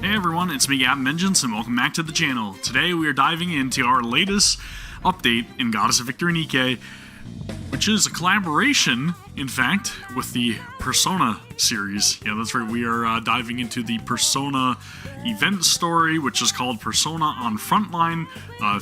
Hey everyone, it's me Gavin and welcome back to the channel. Today we are diving into our latest update in Goddess of Victory NIKKE, which is a collaboration, in fact, with the Persona series. Yeah, that's right, we are diving into the Persona event story, which is called Persona on Frontline,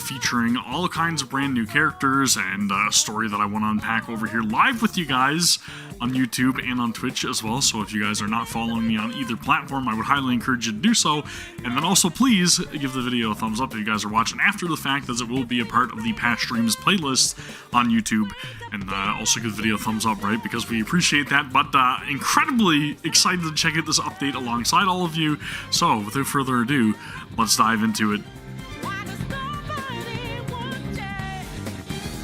featuring all kinds of brand new characters and a story that I want to unpack over here live with you guys on YouTube and on Twitch as well. So if you guys are not following me on either platform, I would highly encourage you to do so. And then also please give the video a thumbs up if you guys are watching after the fact, as it will be a part of the past streams playlist on YouTube. And also give the video a thumbs up, right? Because we appreciate that. But incredibly excited to check out this update alongside all of you. So without further ado, let's dive into it.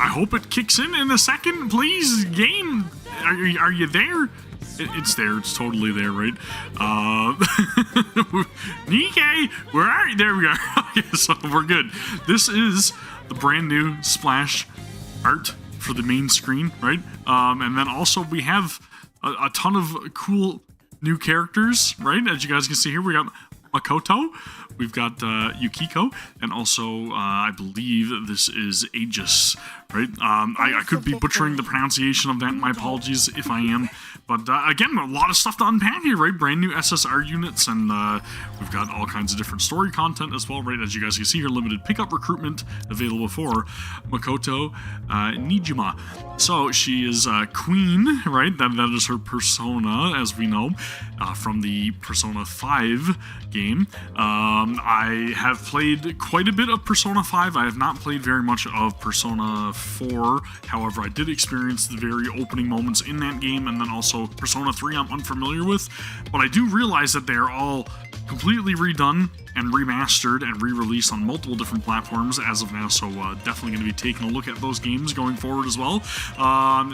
I hope it kicks in a second, please. Game, are you there? It's there. It's totally there, right? NIKKE, where are you? There we are. Okay, so we're good. This is the brand new splash art for the main screen, right? And then also we have a ton of cool new characters, right? As you guys can see here, we got Makoto, we've got Yukiko, and also I believe this is Aegis, right? I could be butchering the pronunciation of that, my apologies if I am, but again, a lot of stuff to unpack here, right? Brand new SSR units, and we've got all kinds of different story content as well, right? As you guys can see here, limited pickup recruitment available for Makoto Nijima. So she is Queen, right? That is her persona, as we know, from the Persona 5 game. I have played quite a bit of Persona 5. I have not played very much of Persona 4. However, I did experience the very opening moments in that game, and then also Persona 3 I'm unfamiliar with. But I do realize that they are all completely redone and remastered and re-released on multiple different platforms as of now, so definitely going to be taking a look at those games going forward as well,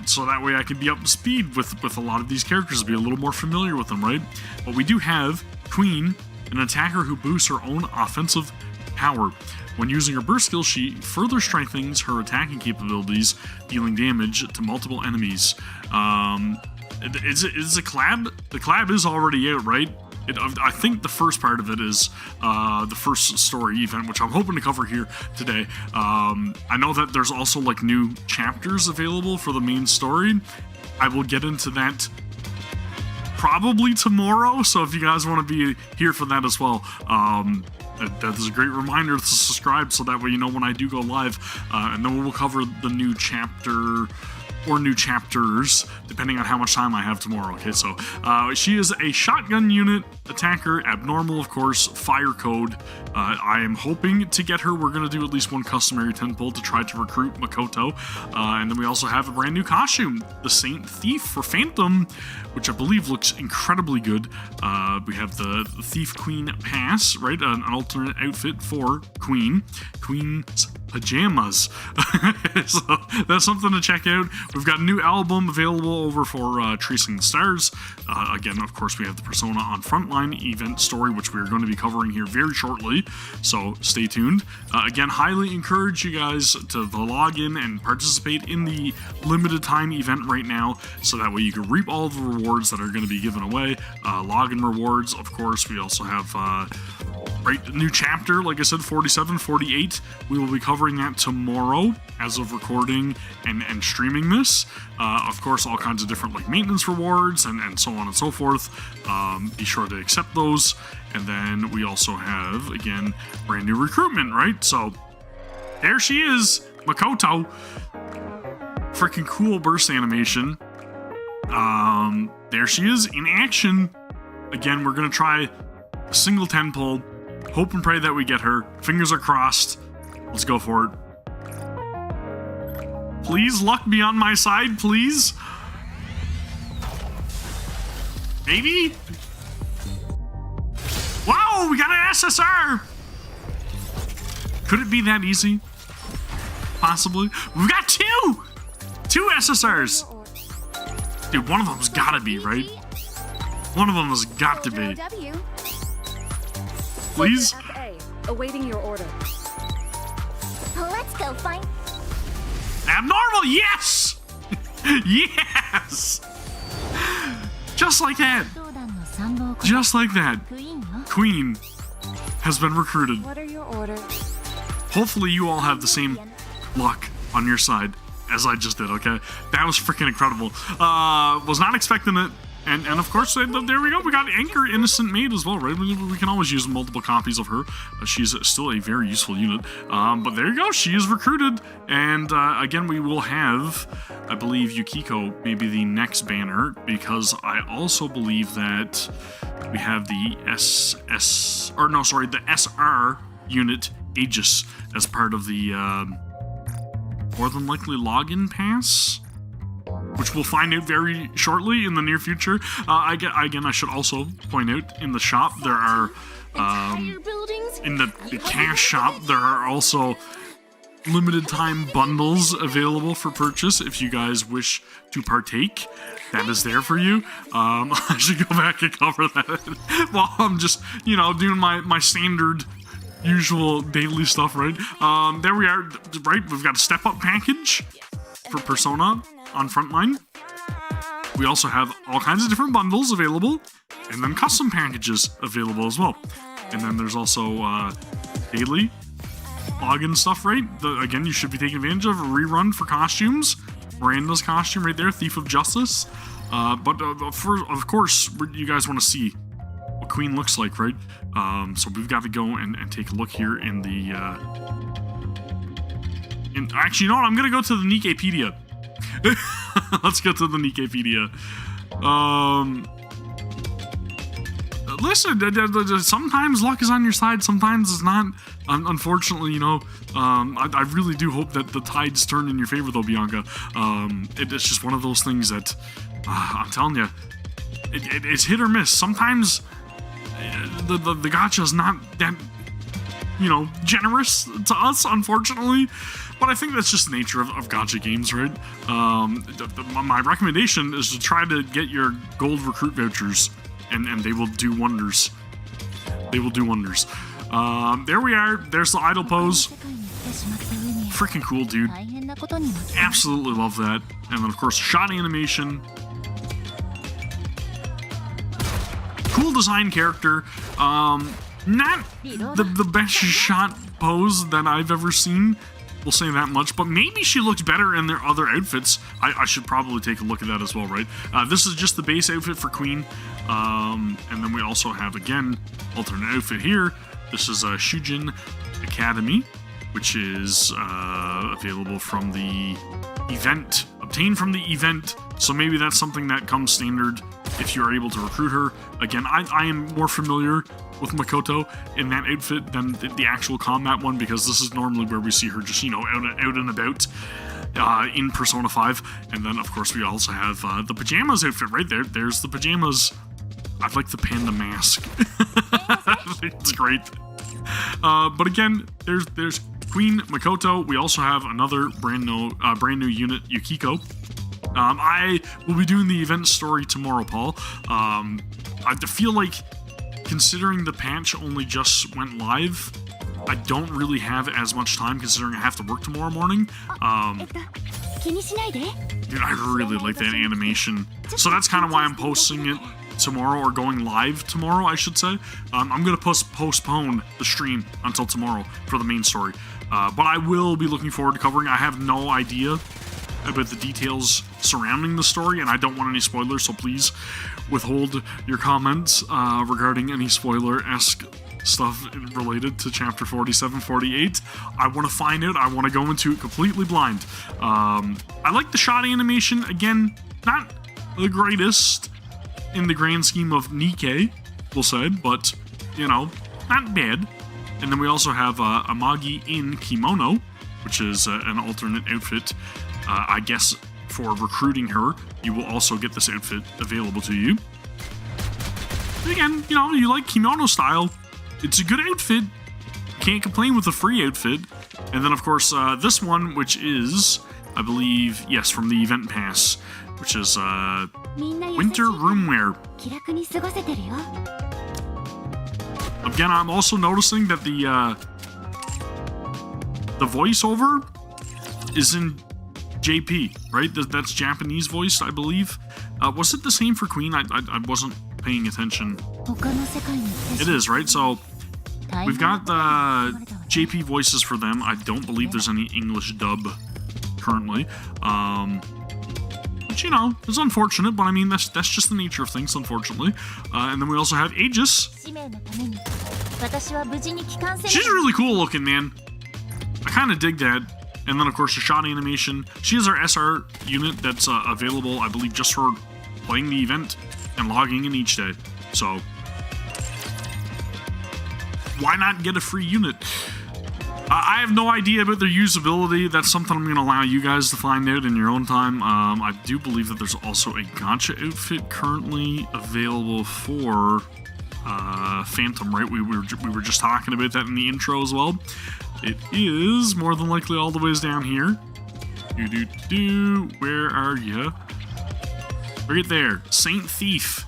so that way I can be up to speed with a lot of these characters, be a little more familiar with them, right? But we do have Queen, an attacker who boosts her own offensive power. When using her burst skill, she further strengthens her attacking capabilities, dealing damage to multiple enemies. Is a collab? The collab is already out, right? I think the first part of it is the first story event, which I'm hoping to cover here today. I know that there's also like new chapters available for the main story. I will get into that probably tomorrow, so if you guys want to be here for that as well, that is a great reminder to subscribe, so that way you know when I do go live, and then we'll cover the new chapter or new chapters, depending on how much time I have tomorrow. Okay, so she is a shotgun unit attacker, abnormal, of course, fire code. I am hoping to get her. We're going to do at least one customary 10 pull to try to recruit Makoto. And then we also have a brand new costume, the Saint Thief for Phantom, which I believe looks incredibly good. We have the Thief Queen pass, right? An alternate outfit for Queen's pajamas. So that's something to check out. We've got a new album available over for Tracing the Stars. Again, of course, we have the Persona on Frontline event story, which we're going to be covering here very shortly, so stay tuned. Again, highly encourage you guys to log in and participate in the limited time event right now, so that way you can reap all of the rewards that are going to be given away. Login rewards, of course. We also have right, new chapter, like I said, 47, 48. We will be covering that tomorrow as of recording and streaming this. Of course, all kinds of different like maintenance rewards and so on and so forth. Be sure to accept those. And then we also have, again, brand new recruitment, right? So there she is, Makoto. Freaking cool burst animation. There she is in action. Again, we're going to try a single 10 pull. Hope and pray that we get her. Fingers are crossed. Let's go for it. Please, luck be on my side, please. Maybe? Wow, we got an SSR! Could it be that easy? Possibly. We've got two! Two SSRs! Dude, one of them's gotta be, right? One of them has got to be. Please? Awaiting your order. Let's go find Abnormal, yes! Yes! Just like that. Just like that. Queen. has been recruited. What are your orders? Hopefully you all have the same luck on your side as I just did, okay? That was freaking incredible. Was not expecting it. And of course, there we go. We got Anchor Innocent Maid as well, right? We can always use multiple copies of her. She's still a very useful unit. But there you go. She is recruited. And again, we will have, I believe, Yukiko maybe the next banner, because I also believe that we have the the SR unit Aegis as part of the more than likely login pass, which we'll find out very shortly in the near future. Again, I should also point out, in the shop there are, in the cash shop, there are also limited time bundles available for purchase if you guys wish to partake. That is there for you. I should go back and cover that while I'm just, doing my standard usual daily stuff, right? There we are, right? We've got a step-up package for Persona on Frontline. We also have all kinds of different bundles available, and then custom packages available as well. And then there's also daily login stuff, right? Again, you should be taking advantage of a rerun for costumes. Miranda's costume right there, Thief of Justice. But of course, you guys want to see what Queen looks like, right? So we've got to go and take a look here in the... actually, you know what? I'm going to go to the NIKKEpedia. Let's go to the NIKKEpedia. Listen, sometimes luck is on your side, sometimes it's not. Unfortunately, I really do hope that the tides turn in your favor, though, Bianca. It's just one of those things that, I'm telling you, it's hit or miss. Sometimes the gacha is not that, generous to us, unfortunately. But I think that's just the nature of gacha games, right? My recommendation is to try to get your gold recruit vouchers, and they will do wonders. They will do wonders. There we are. There's the idle pose. Freaking cool, dude. Absolutely love that. And then, of course, shot animation. Cool design character. Not the best shot pose that I've ever seen. We'll say that much, but maybe she looks better in their other outfits. I should probably take a look at that as well, right? This is just the base outfit for Queen. And then we also have, again, alternate outfit here. This is Shujin Academy, which is available from the event, obtained from the event. So maybe that's something that comes standard if you're able to recruit her. Again, I am more familiar with Makoto in that outfit than the actual combat one, because this is normally where we see her just, out and about in Persona 5. And then, of course, we also have the pajamas outfit right there. There's the pajamas. I like the panda mask. I think it's great. But again, there's Queen Makoto. We also have another brand new unit, Yukiko. I will be doing the event story tomorrow, Paul. I feel like, considering the patch only just went live, I don't really have as much time, considering I have to work tomorrow morning. Dude, I really like that animation. So that's kind of why I'm posting it tomorrow, or going live tomorrow, I should say. I'm going to postpone the stream until tomorrow for the main story. But I will be looking forward to covering. I have no idea about the details surrounding the story, and I don't want any spoilers, so please withhold your comments regarding any spoiler-esque stuff related to chapter 47, 48. I want to find out. I want to go into it completely blind. I like the shot animation. Again, not the greatest in the grand scheme of NIKKE, we'll say, but, not bad. And then we also have Amagi in kimono, which is an alternate outfit. I guess for recruiting her, you will also get this outfit available to you. And again, you like kimono style. It's a good outfit. Can't complain with a free outfit. And then, of course, this one, which is, I believe, yes, from the event pass, which is winter room wear. Again, I'm also noticing that the voiceover is in JP, right? That's Japanese voiced, I believe. Was it the same for Queen? I wasn't paying attention. It is, right? So We've got the JP voices for them. I don't believe there's any English dub currently. Which, you know, is unfortunate, but I mean, that's just the nature of things, unfortunately. And then we also have Aegis. She's really cool looking, man. I kind of dig that. And then, of course, the shot animation. She is our SR unit that's available, I believe, just for playing the event and logging in each day. So, why not get a free unit? I have no idea about their usability. That's something I'm going to allow you guys to find out in your own time. I do believe that there's also a gacha outfit currently available for Phantom, right? We were just talking about that in the intro as well. It is more than likely all the ways down here. Where are you? Right there. Saint Thief.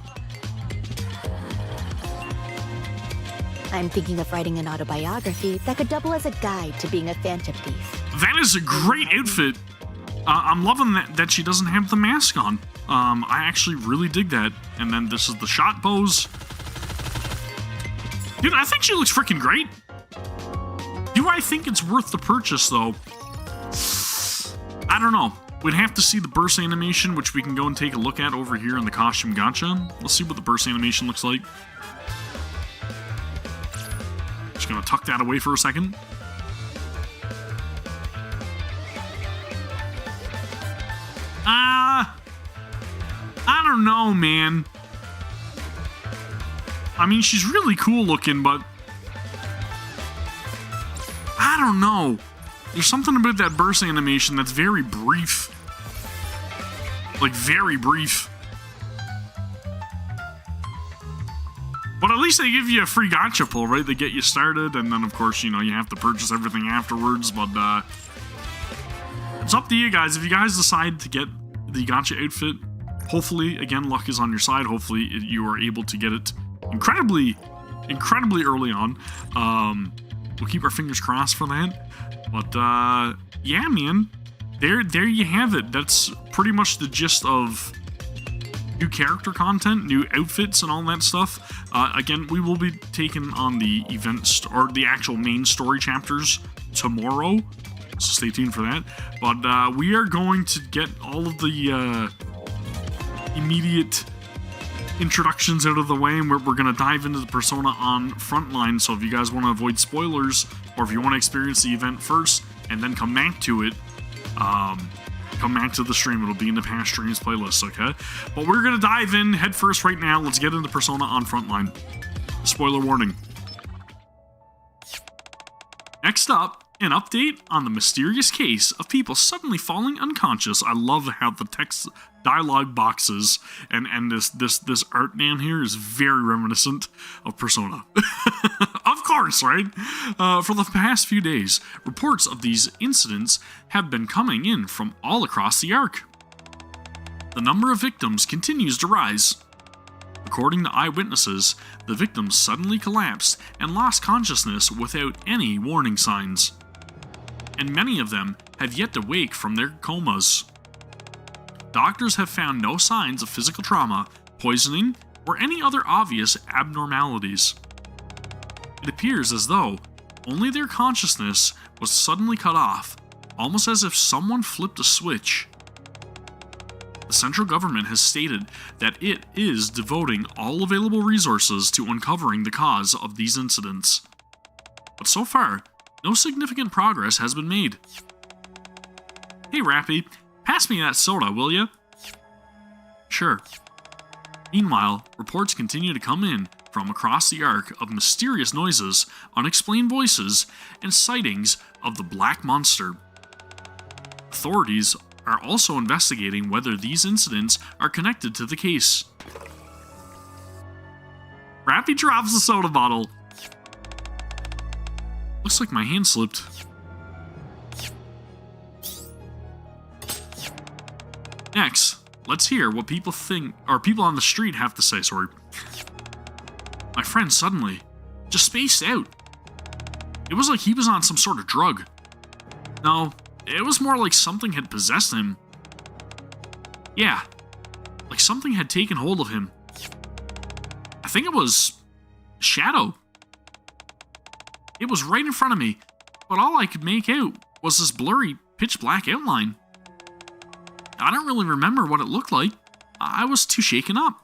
I'm thinking of writing an autobiography that could double as a guide to being a Phantom Thief. That is a great outfit. I'm loving that she doesn't have the mask on. I actually really dig that. And then this is the shot pose. Dude, I think she looks freaking great. Do I think it's worth the purchase, though? I don't know. We'd have to see the burst animation, which we can go and take a look at over here in the costume gacha. Let's see what the burst animation looks like. Just gonna tuck that away for a second. I don't know, man. I mean, she's really cool looking, but I don't know. There's something about that burst animation that's very brief. Like, very brief. But at least they give you a free gacha pull, right? They get you started, and then, of course, you know, you have to purchase everything afterwards, but, it's up to you guys. If you guys decide to get the gacha outfit, hopefully, again, luck is on your side. Hopefully, you are able to get it incredibly early on. We'll keep our fingers crossed for that. But, yeah, man. There you have it. That's pretty much the gist of new character content, new outfits, and all that stuff. Again, we will be taking on the events, or the actual main story chapters tomorrow. So stay tuned for that. But, we are going to get all of the, immediate introductions out of the way, and we're going to dive into the persona on Frontline. So if you guys want to avoid spoilers, or if you want to experience the event first and then come back to it, come back to the stream. It'll be in the past streams playlist, okay? But we're going to dive in head first right now. Let's get into persona on Frontline. Spoiler warning. Next up, an update on the mysterious case of people suddenly falling unconscious. I love how the text dialogue boxes and this art down here is very reminiscent of Persona. Of course, right? For the past few days, reports of these incidents have been coming in from all across the Ark. The number of victims continues to rise. According to eyewitnesses, the victims suddenly collapsed and lost consciousness without any warning signs. And many of them have yet to wake from their comas. Doctors have found no signs of physical trauma, poisoning, or any other obvious abnormalities. It appears as though only their consciousness was suddenly cut off, almost as if someone flipped a switch. The central government has stated that it is devoting all available resources to uncovering the cause of these incidents. But so far, no significant progress has been made. Hey Rappy, pass me that soda, will ya? Sure. Meanwhile, reports continue to come in from across the Ark of mysterious noises, unexplained voices, and sightings of the Black Monster. Authorities are also investigating whether these incidents are connected to the case. Rappy drops the soda bottle. Looks like my hand slipped. Next, let's hear what people on the street have to say, sorry. My friend suddenly just spaced out. It was like he was on some sort of drug. No, it was more like something had possessed him. Yeah, like something had taken hold of him. I think it was Shadow. It was right in front of me, but all I could make out was this blurry, pitch-black outline. I don't really remember what it looked like. I was too shaken up.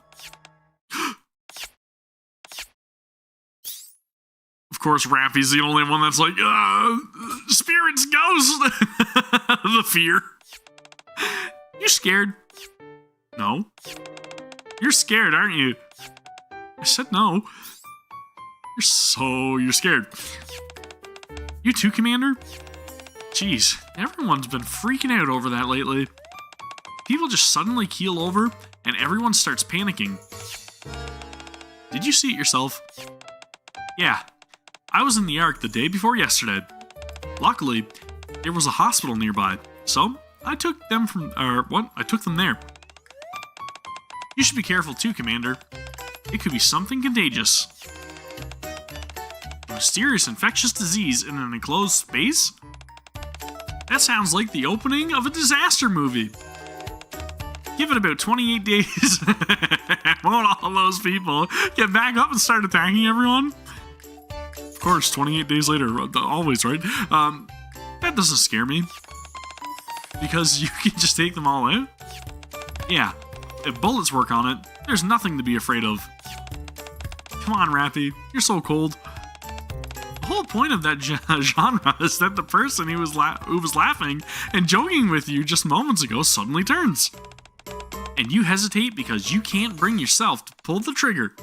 Of course, Rappy's the only one that's like, spirits, ghosts. The fear. You scared? No. You're scared, aren't you? I said no. You're scared. You too, Commander? Jeez, everyone's been freaking out over that lately. People just suddenly keel over, and everyone starts panicking. Did you see it yourself? Yeah. I was in the Ark the day before yesterday. Luckily, there was a hospital nearby, so I took them there. You should be careful too, Commander. It could be something contagious. A mysterious infectious disease in an enclosed space? That sounds like the opening of a disaster movie. Give it about 28 days. Won't all those people get back up and start attacking everyone? Of course, 28 days later, always, right? That doesn't scare me. Because you can just take them all out? Yeah, if bullets work on it, there's nothing to be afraid of. Come on, Rappy, you're so cold. The whole point of that genre is that the person who was laughing and joking with you just moments ago suddenly turns. And you hesitate because you can't bring yourself to pull the trigger.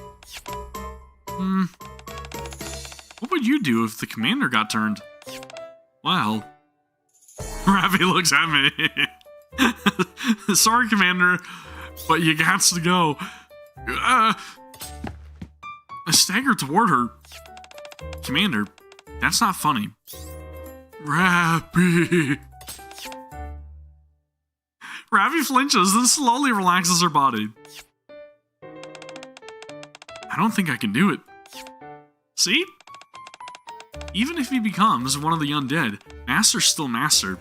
What would you do if the commander got turned? Well, Rappy looks at me. Sorry, Commander, but you got to go. I stagger toward her. Commander, that's not funny. Rappy. Rappy flinches, then slowly relaxes her body. I don't think I can do it. See? Even if he becomes one of the undead, Master's still Master.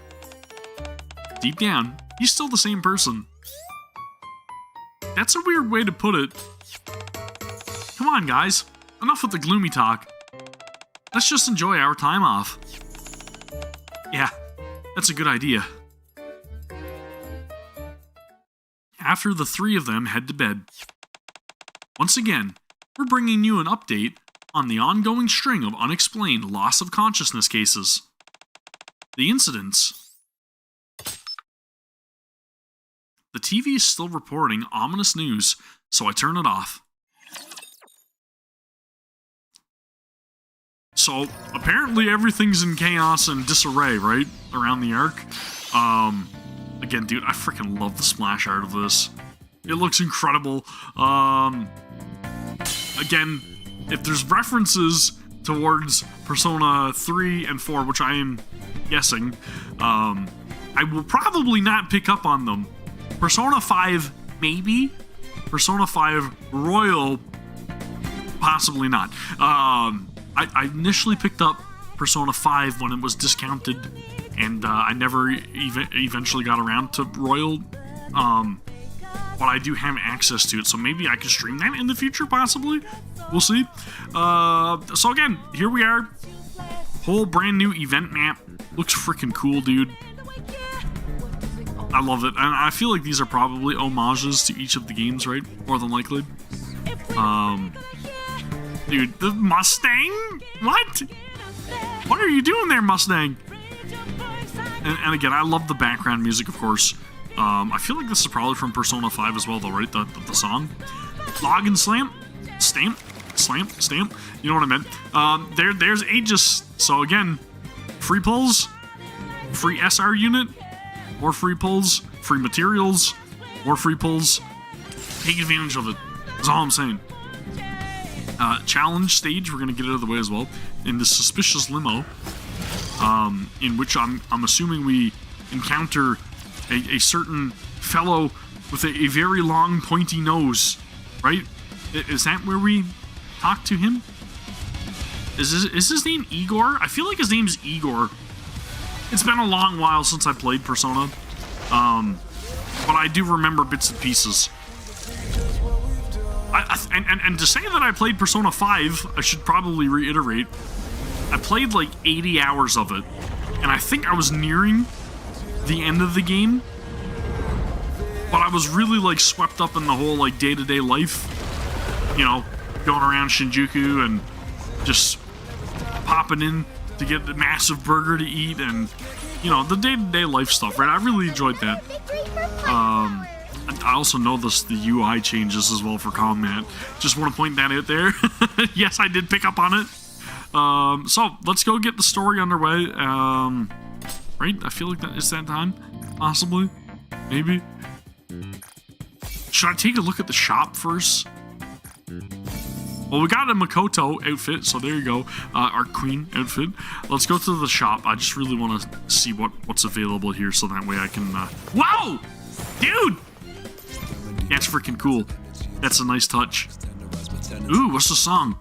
Deep down, he's still the same person. That's a weird way to put it. Come on, guys. Enough with the gloomy talk. Let's just enjoy our time off. Yeah, that's a good idea. After the three of them head to bed. Once again, we're bringing you an update on the ongoing string of unexplained loss of consciousness cases. The incidents. The TV is still reporting ominous news, so I turn it off. So, apparently everything's in chaos and disarray, right? Around the Ark. Again, dude, I freaking love the splash art of this. It looks incredible. Again, if there's references towards Persona 3 and 4, which I am guessing, I will probably not pick up on them. Persona 5, maybe. Persona 5 Royal, possibly not. I initially picked up Persona 5 when it was discounted, and I never eventually got around to Royal. But I do have access to it, so maybe I can stream that in the future, possibly. We'll see. So again, here we are. Whole brand new event map. Looks freaking cool, dude. I love it. And I feel like these are probably homages to each of the games, right? More than likely. Dude, the Mustang? What? What are you doing there, Mustang? And again, I love the background music, of course. I feel like this is probably from Persona 5 as well, though, right? The song. Log and slam. Stamp. Slam. Stamp. You know what I meant. There's Aegis. So again, free pulls. Free SR unit. More free pulls. Free materials. More free pulls. Take advantage of it. That's all I'm saying. Challenge stage, we're going to get it out of the way as well. In the suspicious limo. In which I'm assuming we encounter a certain fellow with a very long pointy nose, right? Is that where we talk to him? Is his name Igor? I feel like his name's Igor. It's been a long while since I played Persona, but I do remember bits and pieces. And to say that I played Persona 5, I should probably reiterate, I played like 80 hours of it, and I think I was nearing the end of the game, but I was really like swept up in the whole like day-to-day life, you know, going around Shinjuku and just popping in to get the massive burger to eat and, you know, the day-to-day life stuff, right? I really enjoyed that. I also noticed the UI changes as well for combat. Just want to point that out there. Yes, I did pick up on it. So let's go get the story underway. Right? I feel like it's that time. Possibly. Maybe. Should I take a look at the shop first? Well, we got a Makoto outfit, so there you go. Our queen outfit. Let's go to the shop. I just really want to see what's available here, so that way I can... Whoa! Dude! That's freaking cool. That's a nice touch. Ooh, what's the song?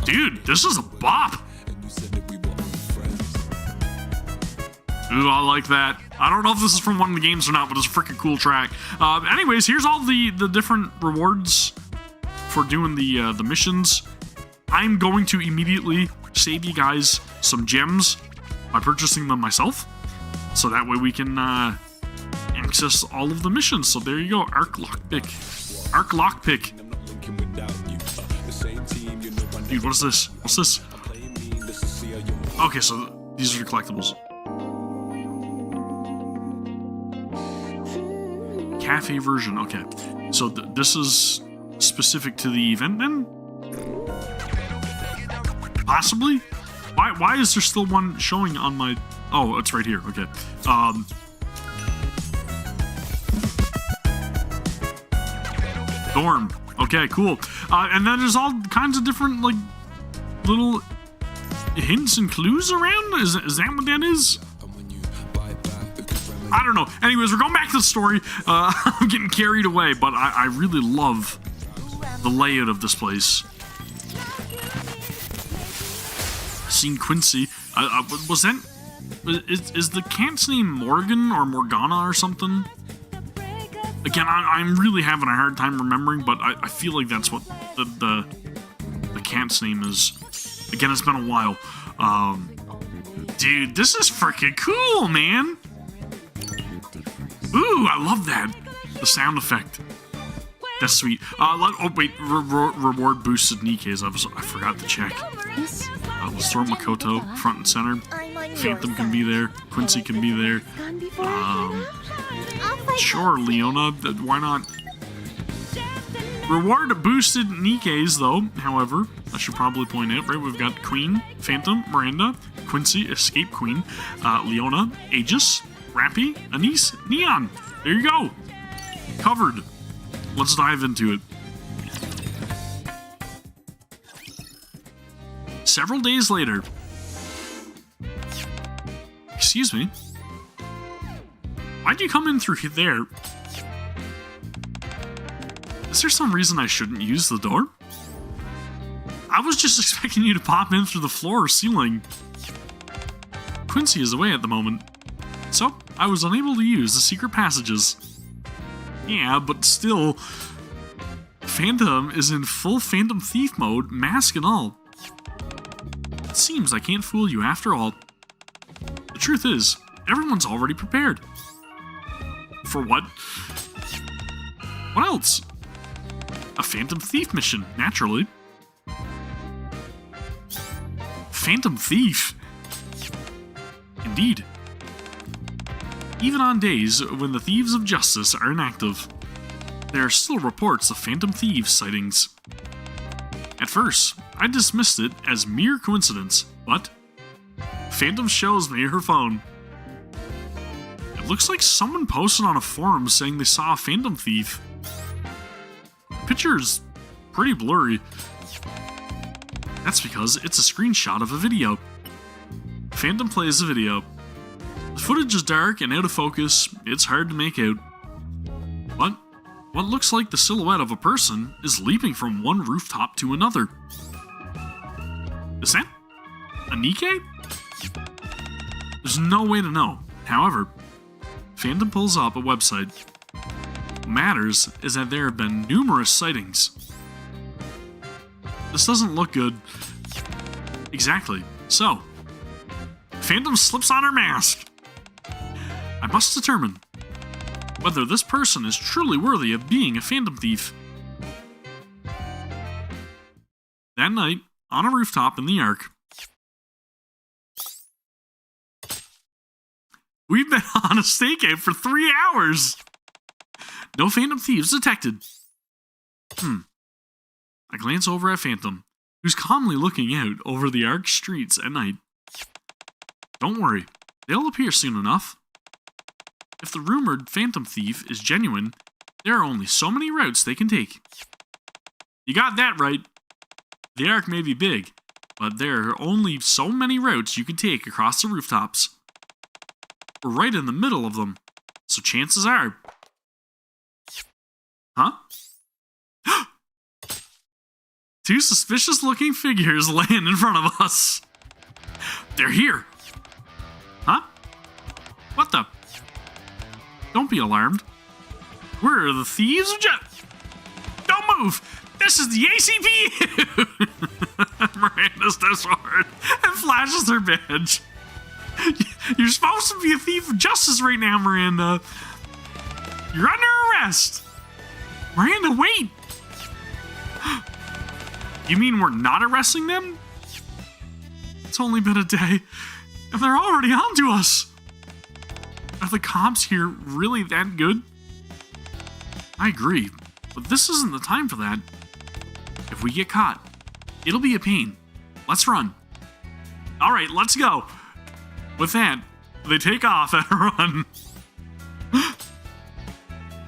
Dude, this is a bop. Ooh, I like that. I don't know if this is from one of the games or not, but it's a freaking cool track. Anyways, here's all the different rewards for doing the missions. I'm going to immediately save you guys some gems by purchasing them myself, so that way we can access all of the missions. So there you go, Arc Lockpick. Arc Lockpick. Dude, what is this? What's this? Okay, so these are the collectibles. Cafe version, okay. So this is specific to the event then? Possibly? Why is there still one showing on my... Oh, it's right here, okay. Dorm. Okay, cool. And then there's all kinds of different, like, little hints and clues around? Is that what that is? I don't know. Anyways, we're going back to the story. I'm getting carried away, but I really love the layout of this place. Seen Quincy. Was that... Is the cat's name Morgan or Morgana or something? Again, I'm really having a hard time remembering, but I feel like that's what the cat's name is. Again, it's been a while. Dude, this is freaking cool, man. Ooh, I love that. The sound effect. That's sweet. Oh, wait. Reward boosted NIKKEs. I forgot to check. Let's throw Makoto front and center. Phantom can be there. Quincy can be there. Sure, Leona. Why not? Reward boosted NIKKEs, though. However, I should probably point out, right? We've got Queen, Phantom, Miranda, Quincy, Escape Queen, Leona, Aegis, Rappy, Anise, Neon. There you go. Covered. Let's dive into it. Several days later. Excuse me. Why'd you come in through there? Is there some reason I shouldn't use the door? I was just expecting you to pop in through the floor or ceiling. Quincy is away at the moment, so I was unable to use the secret passages. Yeah, but still, Phantom is in full Phantom Thief mode, mask and all. It seems I can't fool you after all. The truth is, everyone's already prepared. For what? What else? A Phantom Thief mission, naturally. Phantom Thief? Indeed. Even on days when the Thieves of Justice are inactive, there are still reports of Phantom Thieves sightings. At first, I dismissed it as mere coincidence, but Phantom shows me her phone. It looks like someone posted on a forum saying they saw a Phantom Thief. The picture's pretty blurry. That's because it's a screenshot of a video. Phantom plays the video. The footage is dark and out of focus, it's hard to make out. But what looks like the silhouette of a person is leaping from one rooftop to another. Is that a NIKKE? There's no way to know. However, Phantom pulls up a website. matters is that there have been numerous sightings. This doesn't look good. Exactly. So, Phantom slips on her mask. I must determine whether this person is truly worthy of being a Phantom thief. That night, on a rooftop in the Ark, we've been on a stakeout for 3 hours. No Phantom thieves detected. I glance over at Phantom, who's calmly looking out over the Ark streets at night. Don't worry, they'll appear soon enough. If the rumored Phantom thief is genuine, there are only so many routes they can take. You got that right. The Ark may be big, but there are only so many routes you can take across the rooftops. We're right in the middle of them, so chances are... Huh? 2 suspicious-looking figures land in front of us. They're here. Huh? What the? Don't be alarmed. We're the thieves of Don't move! This is the ACP! Miranda steps forward and flashes her badge. You're supposed to be a thief of justice right now, Miranda. You're under arrest. Miranda, wait! You mean we're not arresting them? It's only been a day, and they're already on to us. Are the cops here really that good? I agree, but this isn't the time for that. If we get caught, it'll be a pain. Let's run. All right, let's go. With that, they take off at a run.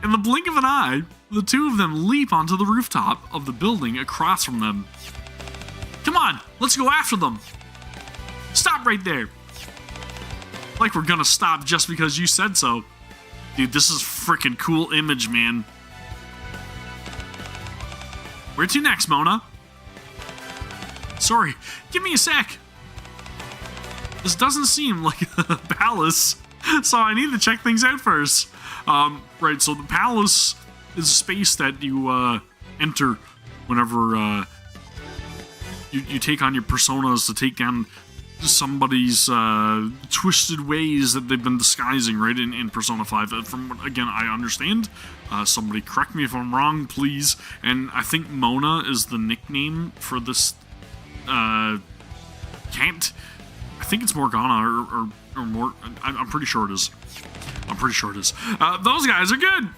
In the blink of an eye, the 2 of them leap onto the rooftop of the building across from them. Come on, let's go after them. Stop right there. Like we're gonna stop just because you said so. Dude, this is freaking cool image, man. Where to next, Mona? Sorry, give me a sec. This doesn't seem like a palace, so I need to check things out first. Right, so the palace is a space that you enter whenever you take on your personas to take down somebody's twisted ways that they've been disguising, right, in Persona 5. From what, again, I understand. Somebody correct me if I'm wrong, please. And I think Mona is the nickname for this can't. I think it's Morgana or more. I'm pretty sure it is. I'm pretty sure it is. Those guys are good.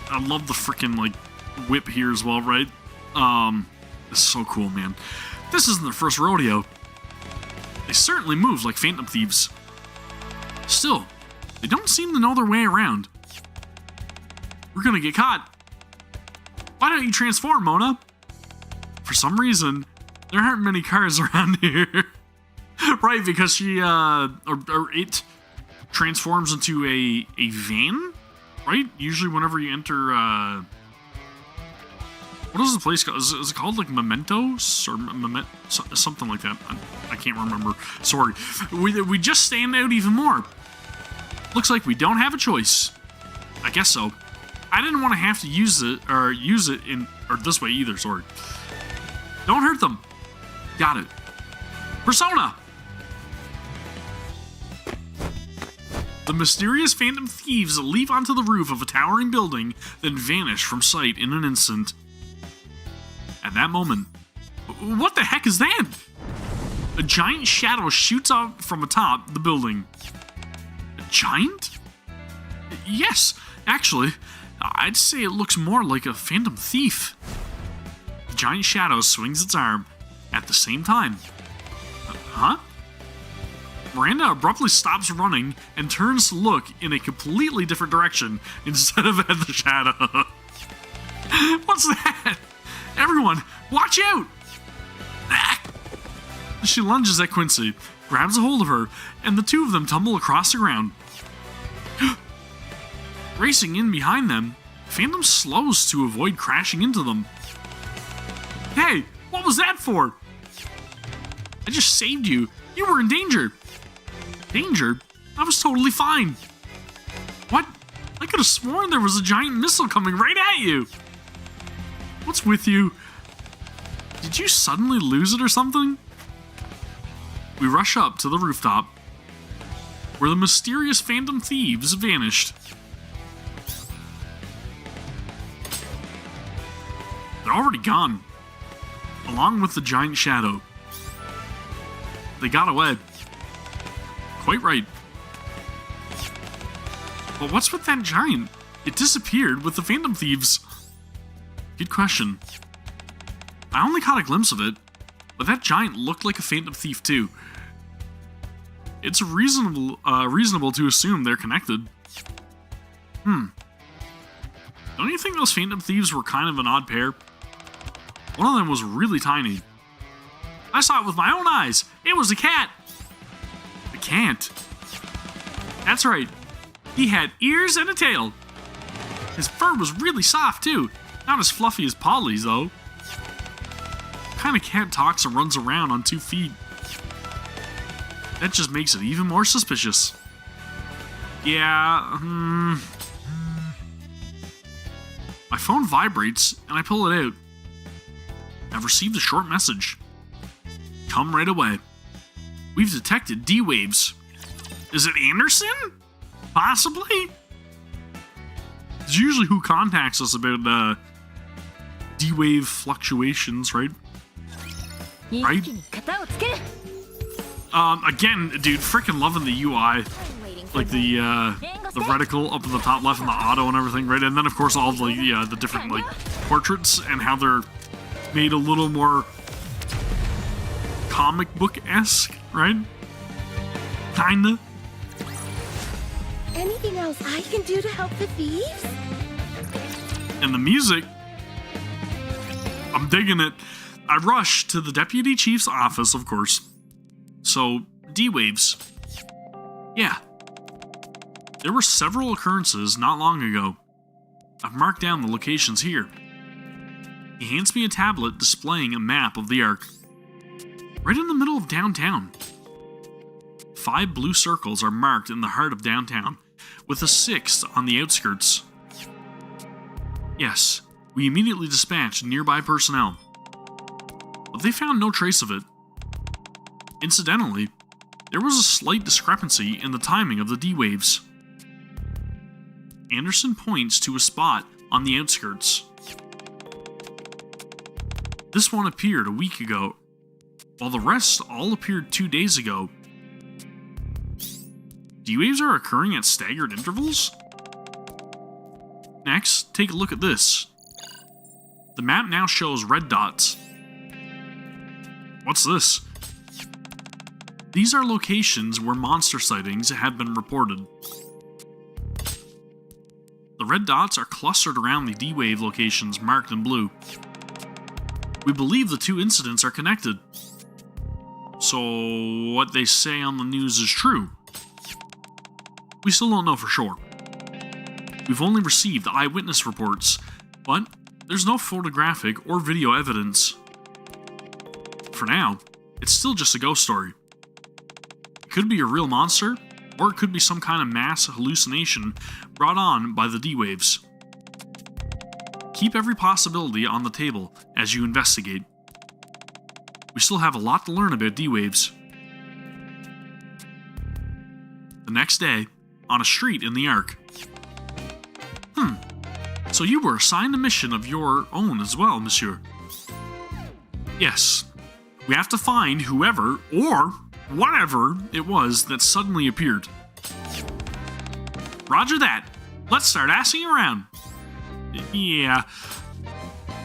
I love the freaking like whip here as well, right? It's so cool, man. This isn't their first rodeo. They certainly move like Phantom thieves. Still, they don't seem to know their way around. We're gonna get caught. Why don't you transform, Mona? For some reason, there aren't many cars around here. Right, because she, or it transforms into a van, right? Usually whenever you enter, what is the place called? Is it called like Mementos or something like that? I can't remember. Sorry. We just stand out even more. Looks like we don't have a choice. I guess so. I didn't want to have to use it in this way either. Sorry. Don't hurt them. Got it. Persona. The mysterious Phantom thieves leap onto the roof of a towering building, then vanish from sight in an instant. At that moment, what the heck is that? A giant shadow shoots out from atop the building. A giant? Yes, actually, I'd say it looks more like a Phantom thief. The giant shadow swings its arm at the same time. Huh? Miranda abruptly stops running and turns to look in a completely different direction instead of at the shadow. What's that? Everyone, watch out! Ah! She lunges at Quincy, grabs a hold of her, and the 2 of them tumble across the ground. Racing in behind them, Phantom slows to avoid crashing into them. Hey, what was that for? I just saved you. You were in danger. Danger? I was totally fine. What? I could have sworn there was a giant missile coming right at you. What's with you? Did you suddenly lose it or something? We rush up to the rooftop, where the mysterious phantom thieves vanished. They're already gone, along with the giant shadow. They got away. Quite right. But what's with that giant? It disappeared with the phantom thieves. Good question. I only caught a glimpse of it, but that giant looked like a phantom thief too. It's reasonable to assume they're connected. Don't you think those phantom thieves were kind of an odd pair? One of them was really tiny. I saw it with my own eyes. It was a cat. A cat? That's right. He had ears and a tail. His fur was really soft too. Not as fluffy as Polly's though. What kind of cat talks and runs around on 2 feet? That just makes it even more suspicious. Yeah, My phone vibrates and I pull it out. I've received a short message. Come right away. We've detected D-waves. Is it Anderson? Possibly? It's usually who contacts us about D-wave fluctuations, right? Right? Again, dude, freaking loving the UI. Like the reticle up in the top left and the auto and everything, right? And then of course all the different like portraits and how they're made a little more comic book-esque, right? Kinda. Anything else I can do to help the thieves? And the music, I'm digging it. I rush to the deputy chief's office, of course. So, D-waves. Yeah. There were several occurrences not long ago. I've marked down the locations here. He hands me a tablet displaying a map of the Ark. Right in the middle of downtown. 5 blue circles are marked in the heart of downtown, with a 6th on the outskirts. Yes, we immediately dispatched nearby personnel, but they found no trace of it. Incidentally, there was a slight discrepancy in the timing of the D-waves. Anderson points to a spot on the outskirts. This one appeared a week ago, while the rest all appeared 2 days ago. D-waves are occurring at staggered intervals? Next, take a look at this. The map now shows red dots. What's this? These are locations where monster sightings have been reported. The red dots are clustered around the D-wave locations marked in blue. We believe the 2 incidents are connected. So, what they say on the news is true. We still don't know for sure. We've only received eyewitness reports, but there's no photographic or video evidence. For now, it's still just a ghost story. It could be a real monster, or it could be some kind of mass hallucination brought on by the D-waves. Keep every possibility on the table as you investigate. We still have a lot to learn about D-waves. The next day, on a street in the Ark. So you were assigned a mission of your own as well, monsieur. Yes. We have to find whoever, or whatever it was that suddenly appeared. Roger that. Let's start asking around. Yeah.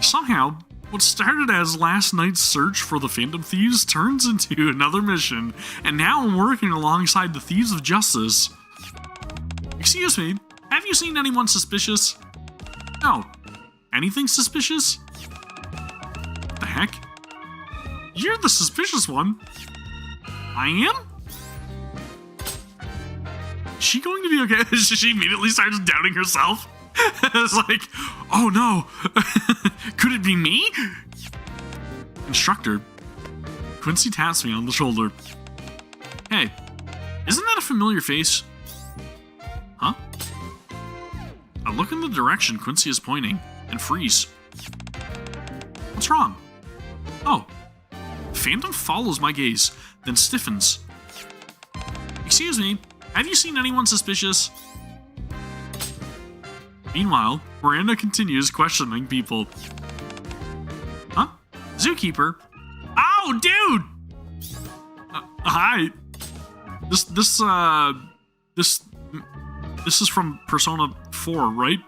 Somehow, what started as last night's search for the Phantom Thieves turns into another mission, and now I'm working alongside the Thieves of Justice. Excuse me, have you seen anyone suspicious? No. Anything suspicious? What the heck? You're the suspicious one. I am? Is she going to be okay? She immediately starts doubting herself. It's like, oh no, could it be me? Instructor, Quincy taps me on the shoulder. Hey, isn't that a familiar face? Huh? I look in the direction Quincy is pointing and freeze. What's wrong? Oh. Phantom follows my gaze, then stiffens. Excuse me, have you seen anyone suspicious? Meanwhile, Miranda continues questioning people. Huh? Zookeeper? Oh, dude! Hi. This is from Persona 4, right?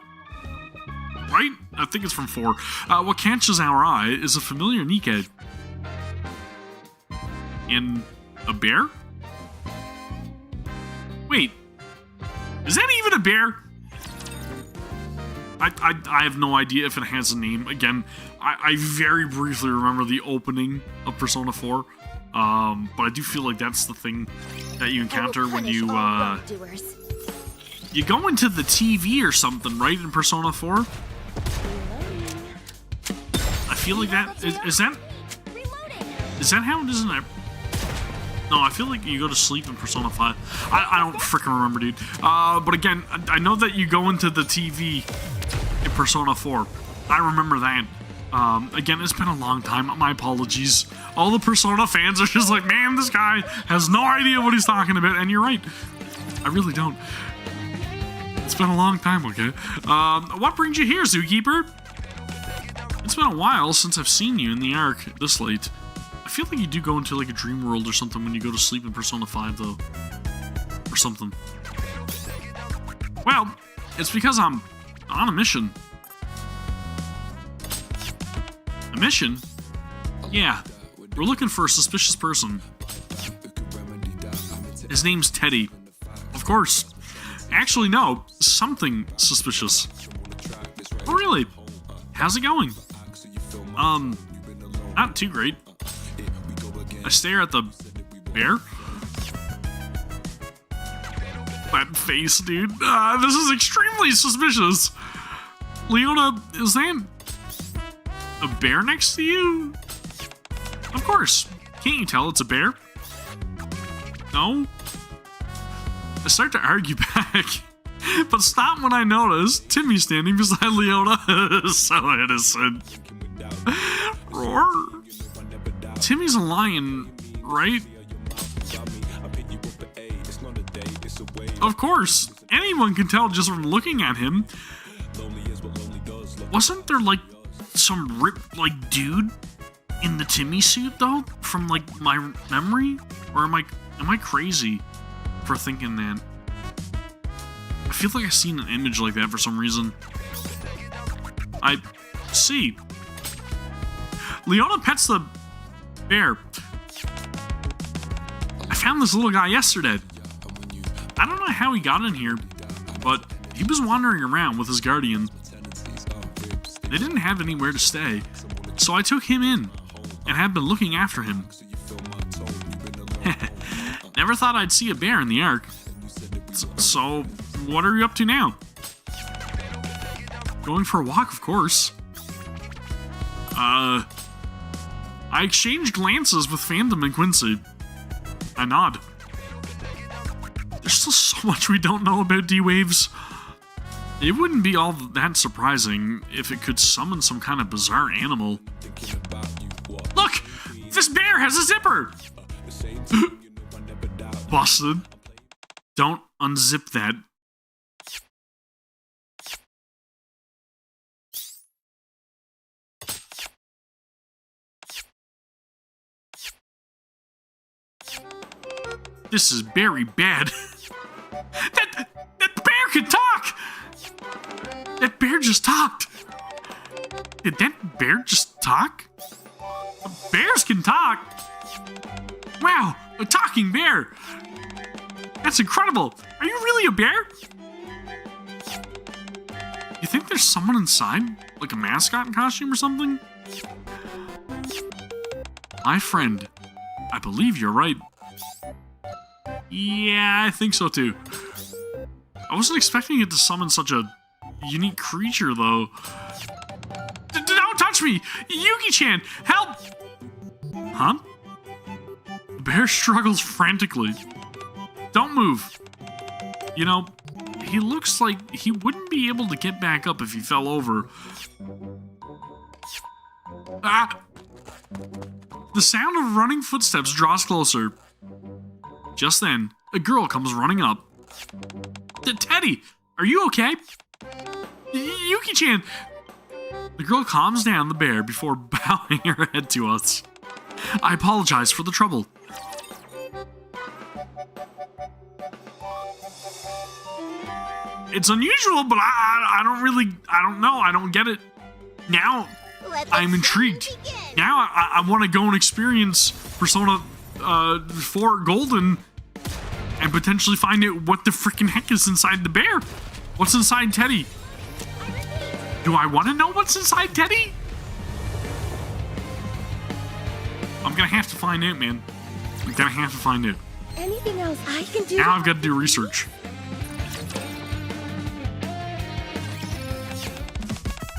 Right? I think it's from 4. What catches our eye is a familiar NIKKE. And a bear? Wait. Is that even a bear? I have no idea if it has a name. Again, I very briefly remember the opening of Persona 4. But I do feel like that's the thing that you encounter when you go into the TV or something, right, in Persona 4? I feel like that is that how it is in that? No, I feel like you go to sleep in Persona 5. I don't freaking remember, dude. But again, I know that you go into the TV in Persona 4. I remember that. Again, it's been a long time. My apologies. All the Persona fans are just like, man, this guy has no idea what he's talking about. And you're right. I really don't. It's been a long time, okay? What brings you here, Zookeeper? It's been a while since I've seen you in the Ark this late. I feel like you do go into like a dream world or something when you go to sleep in Persona 5, though. Or something. Well, it's because I'm on a mission. A mission? Yeah. We're looking for a suspicious person. His name's Teddy. Of course. Actually, no. Something suspicious. Oh, really? How's it going? Not too great. I stare at the bear. That face, dude. This is extremely suspicious. Leona, is that a bear next to you? Of course. Can't you tell it's a bear? No? I start to argue back, but stop when I notice Timmy standing beside Leona. So innocent. Roar. Timmy's a lion, right? Of course. Anyone can tell just from looking at him. Wasn't there like some ripped like dude in the Timmy suit though? From like my memory? Or am I crazy for thinking that? I feel like I've seen an image like that for some reason. I see. Leona pets the bear. I found this little guy yesterday. I don't know how he got in here, but he was wandering around with his guardian. They didn't have anywhere to stay, so I took him in and have been looking after him. Never thought I'd see a bear in the Ark. So, what are you up to now? Going for a walk, of course. I exchange glances with Phantom and Quincy. I nod. There's still so much we don't know about D-Waves. It wouldn't be all that surprising if it could summon some kind of bizarre animal. Look! This bear has a zipper! Busted. Don't unzip that. This is very bad. That bear can talk! That bear just talked. Did that bear just talk? Bears can talk. Wow, a talking bear. That's incredible. Are you really a bear? You think there's someone inside? Like a mascot costume or something? My friend, I believe you're right. Yeah, I think so too. I wasn't expecting it to summon such a unique creature, though. Don't touch me! Yuki-chan, help! Huh? The bear struggles frantically. Don't move. You know, he looks like he wouldn't be able to get back up if he fell over. Ah! The sound of running footsteps draws closer. Just then, a girl comes running up. Teddy, are you okay? Yuki-chan! The girl calms down the bear before bowing her head to us. I apologize for the trouble. It's unusual, but I don't know. I don't get it. Now, I'm intrigued. Now, I want to go and experience Persona 4 Golden and potentially find out what the freaking heck is inside the bear. What's inside Teddy? Do I want to know what's inside Teddy? I'm gonna have to find out, man. I'm gonna have to find out. Anything else I can do? Now I've got to do research.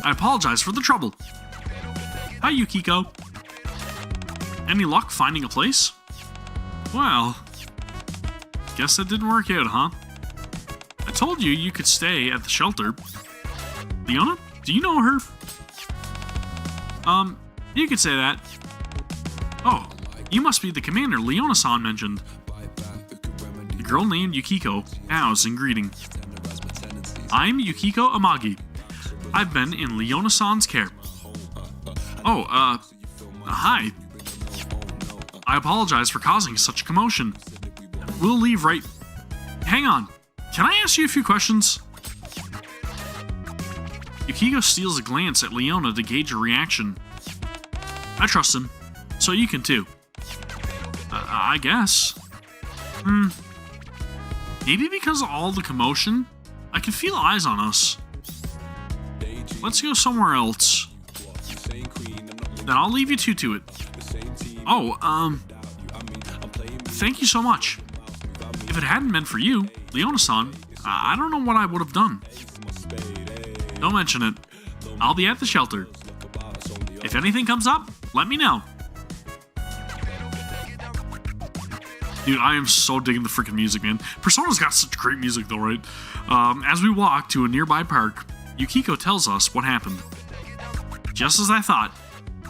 I apologize for the trouble. Hi, Yukiko. Any luck finding a place? Well, guess that didn't work out, huh? I told you you could stay at the shelter. Leona, do you know her? You could say that. Oh, you must be the commander Leona-san mentioned. The girl named Yukiko bows in greeting. I'm Yukiko Amagi. I've been in Leona-san's care. Oh, hi. I apologize for causing such a commotion. We'll leave right... Hang on. Can I ask you a few questions? Yukiko steals a glance at Leona to gauge her reaction. I trust him, so you can too. I guess. Maybe because of all the commotion, I can feel eyes on us. Let's go somewhere else. Then I'll leave you two to it. Oh, thank you so much. If it hadn't been for you, Leona-san, I don't know what I would have done. Don't mention it. I'll be at the shelter. If anything comes up, let me know. Dude, I am so digging the freaking music, man. Persona's got such great music though, right? As we walk to a nearby park, Yukiko tells us what happened. Just as I thought,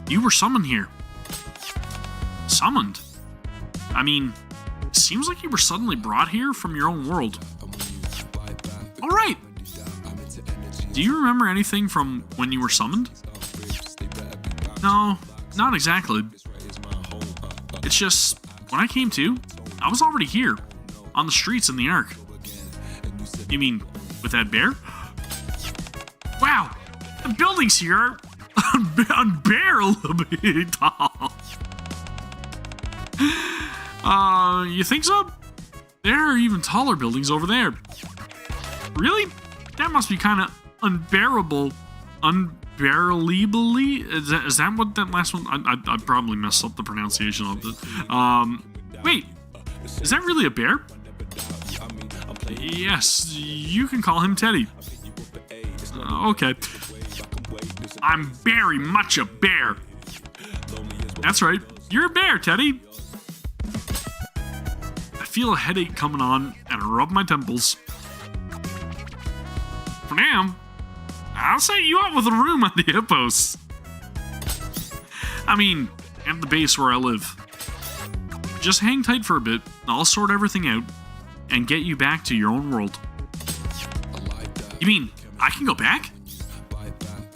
you were summoned here. Summoned? I mean, seems like you were suddenly brought here from your own world. Alright! Do you remember anything from when you were summoned? No, not exactly. It's just, when I came to, I was already here, on the streets in the Ark. You mean, with that bear? Wow, the buildings here are unbearably tall. You think so? There are even taller buildings over there. Really? That must be kind of unbearable. Unbearably? Is that what that last one? I probably messed up the pronunciation of it. Wait, is that really a bear? Yes, you can call him Teddy. Okay. I'm very much a bear. That's right, you're a bear, Teddy. I feel a headache coming on and I rub my temples. For now, I'll set you up with a room at the Hippos. I mean, at the base where I live. Just hang tight for a bit, I'll sort everything out, and get you back to your own world. You mean, I can go back?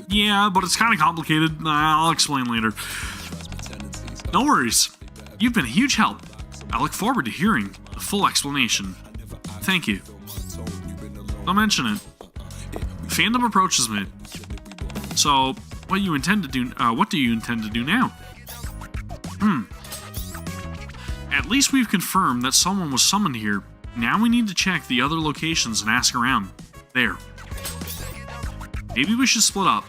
Yeah, but it's kind of complicated. I'll explain later. No worries. You've been a huge help. I look forward to hearing the full explanation. Thank you. Don't mention it. Fandom approaches me. So, what do you intend to do now? At least we've confirmed that someone was summoned here. Now we need to check the other locations and ask around. There. Maybe we should split up.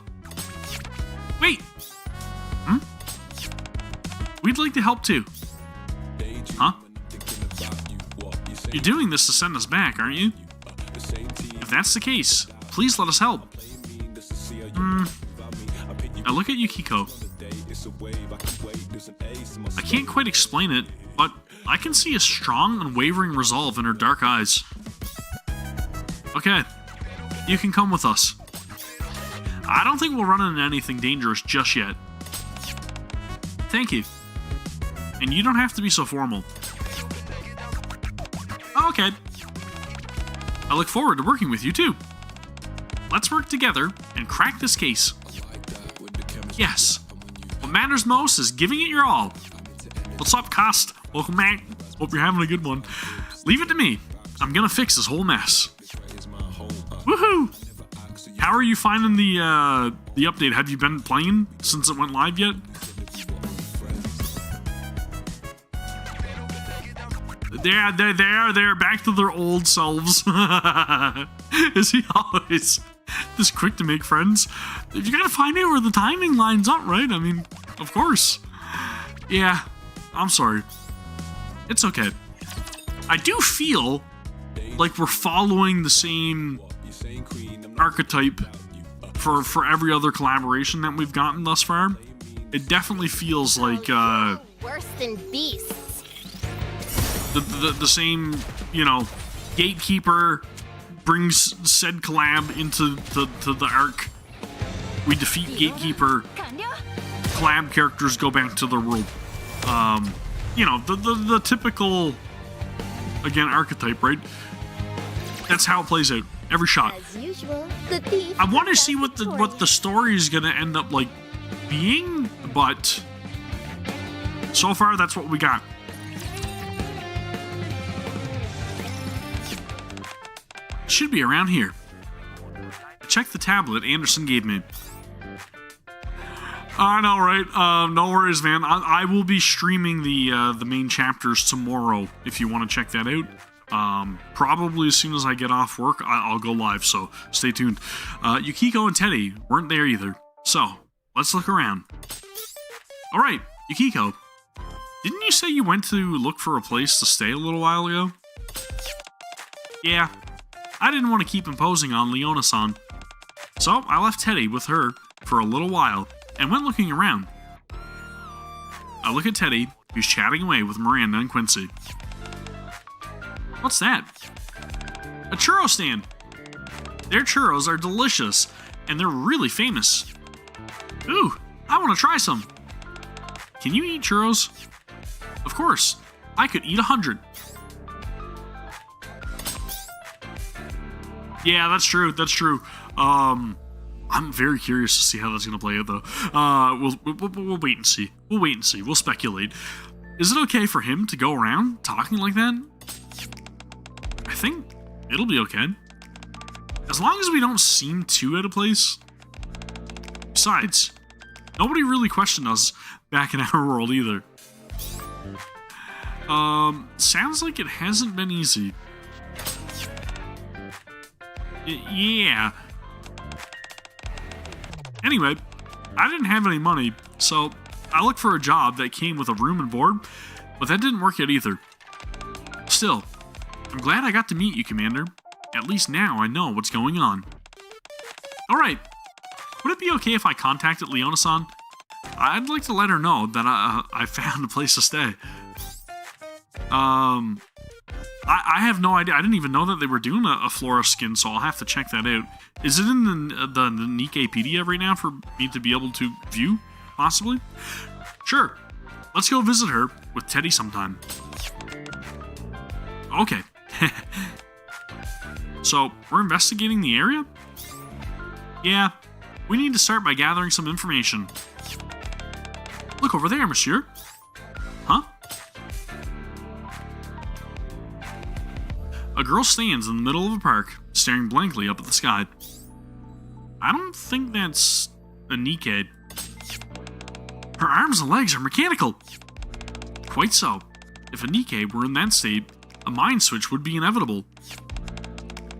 Wait! We'd like to help too. Huh? You're doing this to send us back, aren't you? If that's the case, please let us help. I look at Yukiko. I can't quite explain it, but I can see a strong, unwavering resolve in her dark eyes. Okay, you can come with us. I don't think we'll run into anything dangerous just yet. Thank you. And you don't have to be so formal. Okay. I look forward to working with you too. Let's work together and crack this case. Yes. What matters most is giving it your all. What's up, Cost? Welcome back. Hope you're having a good one. Leave it to me. I'm gonna fix this whole mess. Woohoo! How are you finding the update? Have you been playing since it went live yet? They're back to their old selves. Is he always this quick to make friends? You gotta find out where the timing lines up, right? I mean, of course. Yeah, I'm sorry. It's okay. I do feel like we're following the same archetype for every other collaboration that we've gotten thus far. It definitely feels like Worse than beasts. the same, you know, gatekeeper brings said collab into the arc. We defeat gatekeeper. Collab characters go back to their world. You know, the typical, again, archetype, right? That's how it plays out every shot. As usual, the thief. I want to see what the story is gonna end up like being, but so far that's what we got. Should be around here. Check the tablet Anderson gave me. I know, right? No worries, man. I will be streaming the main chapters tomorrow if you want to check that out. Probably as soon as I get off work, I'll go live, so stay tuned. Yukiko and Teddy weren't there either, so let's look around. Alright, Yukiko, didn't you say you went to look for a place to stay a little while ago? Yeah, I didn't want to keep imposing on Leona-san, so I left Teddy with her for a little while and went looking around. I look at Teddy, who's chatting away with Miranda and Quincy. What's that? A churro stand! Their churros are delicious, and they're really famous. Ooh, I want to try some. Can you eat churros? Of course, I could eat 100. Yeah, that's true, that's true. I'm very curious to see how that's going to play out, though. We'll wait and see. We'll wait and see. We'll speculate. Is it okay for him to go around talking like that? I think it'll be okay. As long as we don't seem too out of place. Besides, nobody really questioned us back in our world either. Sounds like it hasn't been easy. Yeah. Anyway, I didn't have any money, so I looked for a job that came with a room and board, but that didn't work out either. Still, I'm glad I got to meet you, Commander. At least now I know what's going on. Alright, would it be okay if I contacted Leona-san? I'd like to let her know that I found a place to stay. I have no idea. I didn't even know that they were doing a Flora skin, so I'll have to check that out. Is it in the NIKKEpedia right now for me to be able to view, possibly? Sure. Let's go visit her with Teddy sometime. Okay. So, we're investigating the area? Yeah. We need to start by gathering some information. Look over there, monsieur. Huh? A girl stands in the middle of a park, staring blankly up at the sky. I don't think that's a NIKKE. Her arms and legs are mechanical. Quite so. If a NIKKE were in that state, a mind switch would be inevitable.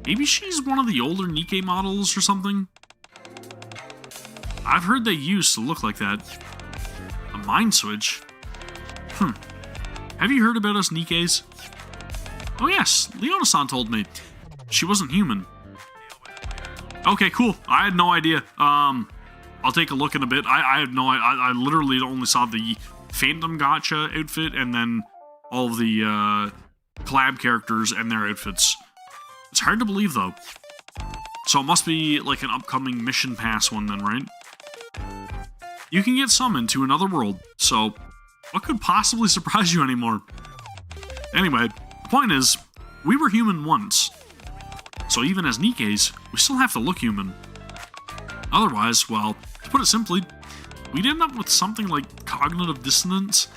Maybe she's one of the older NIKKE models or something? I've heard they used to look like that. A mind switch? Have you heard about us NIKKEs? Oh yes, Leona-san told me. She wasn't human. Okay, cool. I had no idea. I'll take a look in a bit. I had no idea. I literally only saw the Phantom Gotcha outfit and then all of the collab characters and their outfits. It's hard to believe, though. So it must be like an upcoming mission pass one then, right? You can get summoned to another world, so what could possibly surprise you anymore? Anyway, the point is, we were human once. So even as NIKKEs, we still have to look human. Otherwise, well, to put it simply, we'd end up with something like cognitive dissonance,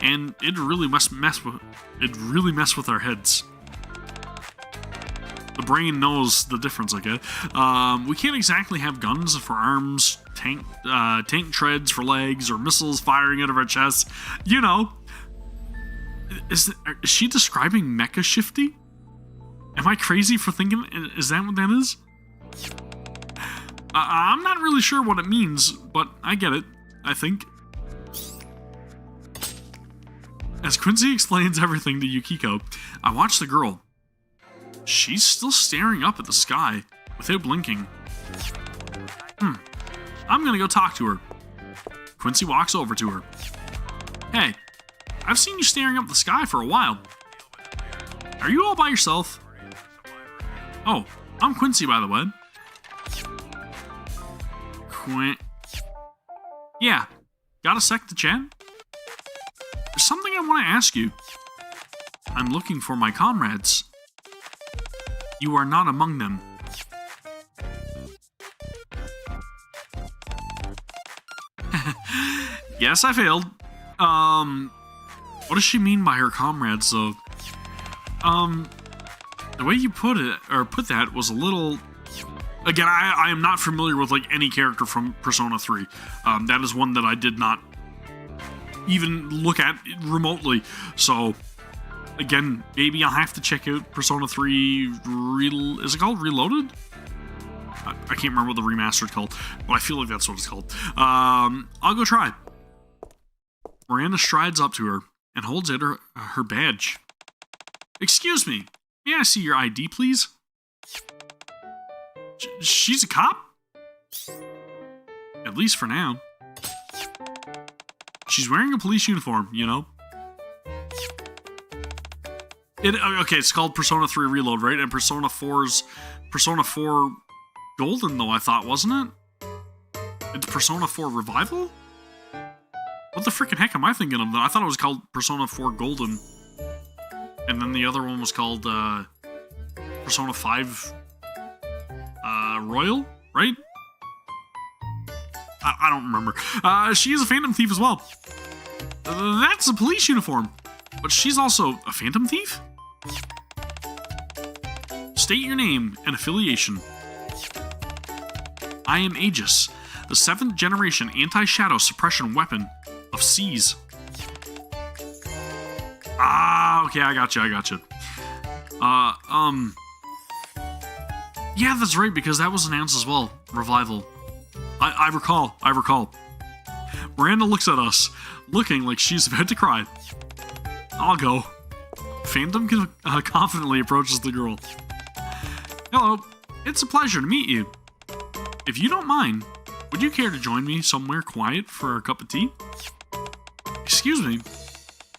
and it'd really mess with our heads. The brain knows the difference, okay? We can't exactly have guns for arms, tank treads for legs, or missiles firing out of our chests. You know. Is she describing mecha shifty? Am I crazy for thinking, is that what that is? I'm not really sure what it means, but I get it, I think. As Quincy explains everything to Yukiko, I watch the girl. She's still staring up at the sky, without blinking. I'm gonna go talk to her. Quincy walks over to her. Hey, I've seen you staring up at the sky for a while. Are you all by yourself? Oh, I'm Quincy, by the way. Yeah, got a sec to chat? There's something I want to ask you. I'm looking for my comrades. You are not among them. Yes, I failed. What does she mean by her comrades, though? The way you put that was a little... Again, I am not familiar with, like, any character from Persona 3. That is one that I did not even look at remotely. So, again, maybe I'll have to check out Persona 3 is it called Reloaded? I can't remember what the remastered called, but I feel like that's what it's called. I'll go try. Miranda strides up to her and holds out her badge. Excuse me, may I see your ID, please? She's a cop? At least for now. She's wearing a police uniform, you know? Okay, it's called Persona 3 Reload, right? And Persona 4 Golden, though, I thought, wasn't it? It's Persona 4 Revival? What the freaking heck am I thinking of? I thought it was called Persona 4 Golden. And then the other one was called Persona 5 Royal, right? I don't remember. She is a Phantom Thief as well. That's a police uniform. But she's also a Phantom Thief? State your name and affiliation. I am Aegis, the 7th generation anti-shadow suppression weapon of Seas. Okay, I got you. Yeah, that's right, because that was announced as well. Revival. I recall. Miranda looks at us, looking like she's about to cry. I'll go. Phantom confidently approaches the girl. Hello, it's a pleasure to meet you. If you don't mind, would you care to join me somewhere quiet for a cup of tea? Excuse me,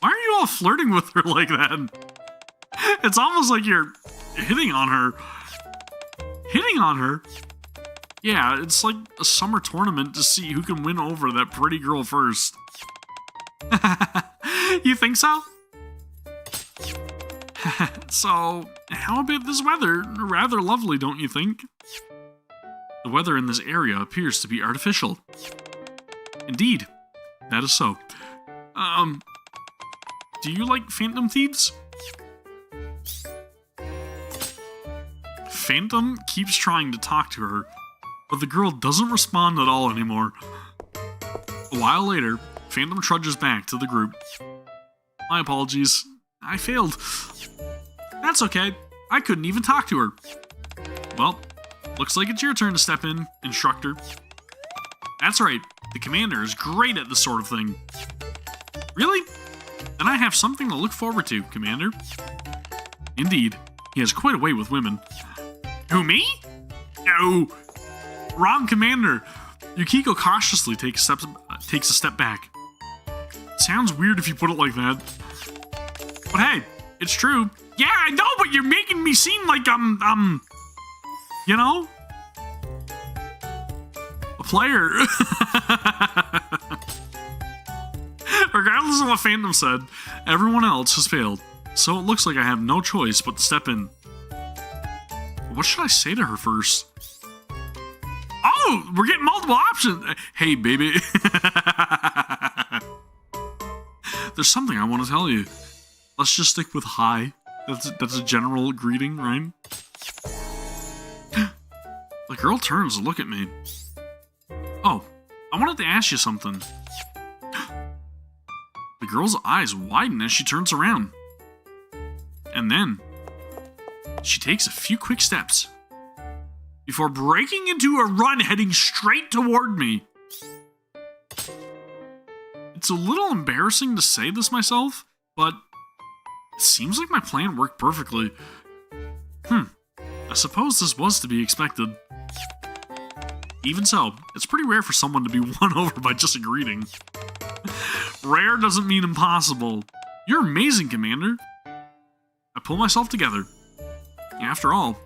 why are you all flirting with her like that? It's almost like you're hitting on her. Hitting on her? Yeah, it's like a summer tournament to see who can win over that pretty girl first. You think so? So, how about this weather? Rather lovely, don't you think? The weather in this area appears to be artificial. Indeed, that is so. Do you like Phantom Thieves? Phantom keeps trying to talk to her, but the girl doesn't respond at all anymore. A while later, Phantom trudges back to the group. My apologies. I failed. That's okay. I couldn't even talk to her. Well, looks like it's your turn to step in, instructor. That's right. The commander is great at this sort of thing. Really? Then I have something to look forward to, Commander. Indeed, he has quite a way with women. Who, me? No. Wrong commander. Yukiko cautiously takes a step back. Sounds weird if you put it like that. But hey, It's true. Yeah, I know, but you're making me seem like you know, a player. Regardless of what fandom said, everyone else has failed. So it looks like I have no choice but to step in. What should I say to her first? Oh, we're getting multiple options. Hey, baby. There's something I want to tell you. Let's just stick with hi. That's a general greeting, right? The girl turns to look at me. Oh, I wanted to ask you something. The girl's eyes widen as she turns around. And then, she takes a few quick steps before breaking into a run heading straight toward me. It's a little embarrassing to say this myself, but it seems like my plan worked perfectly. I suppose this was to be expected. Even so, it's pretty rare for someone to be won over by just a greeting. Rare doesn't mean impossible. You're amazing, Commander. I pull myself together. After all,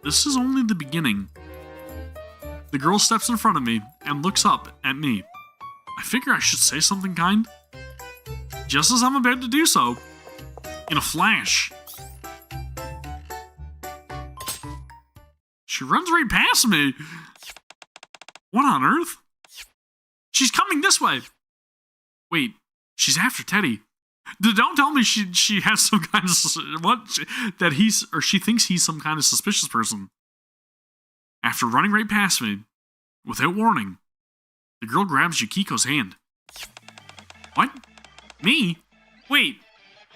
this is only the beginning. The girl steps in front of me and looks up at me. I figure I should say something kind. Just as I'm about to do so, in a flash, she runs right past me. What on earth? She's coming this way. Wait, she's after Teddy. Don't tell me she has some kind of she thinks he's some kind of suspicious person. After running right past me, without warning, the girl grabs Yukiko's hand. What? Me? Wait,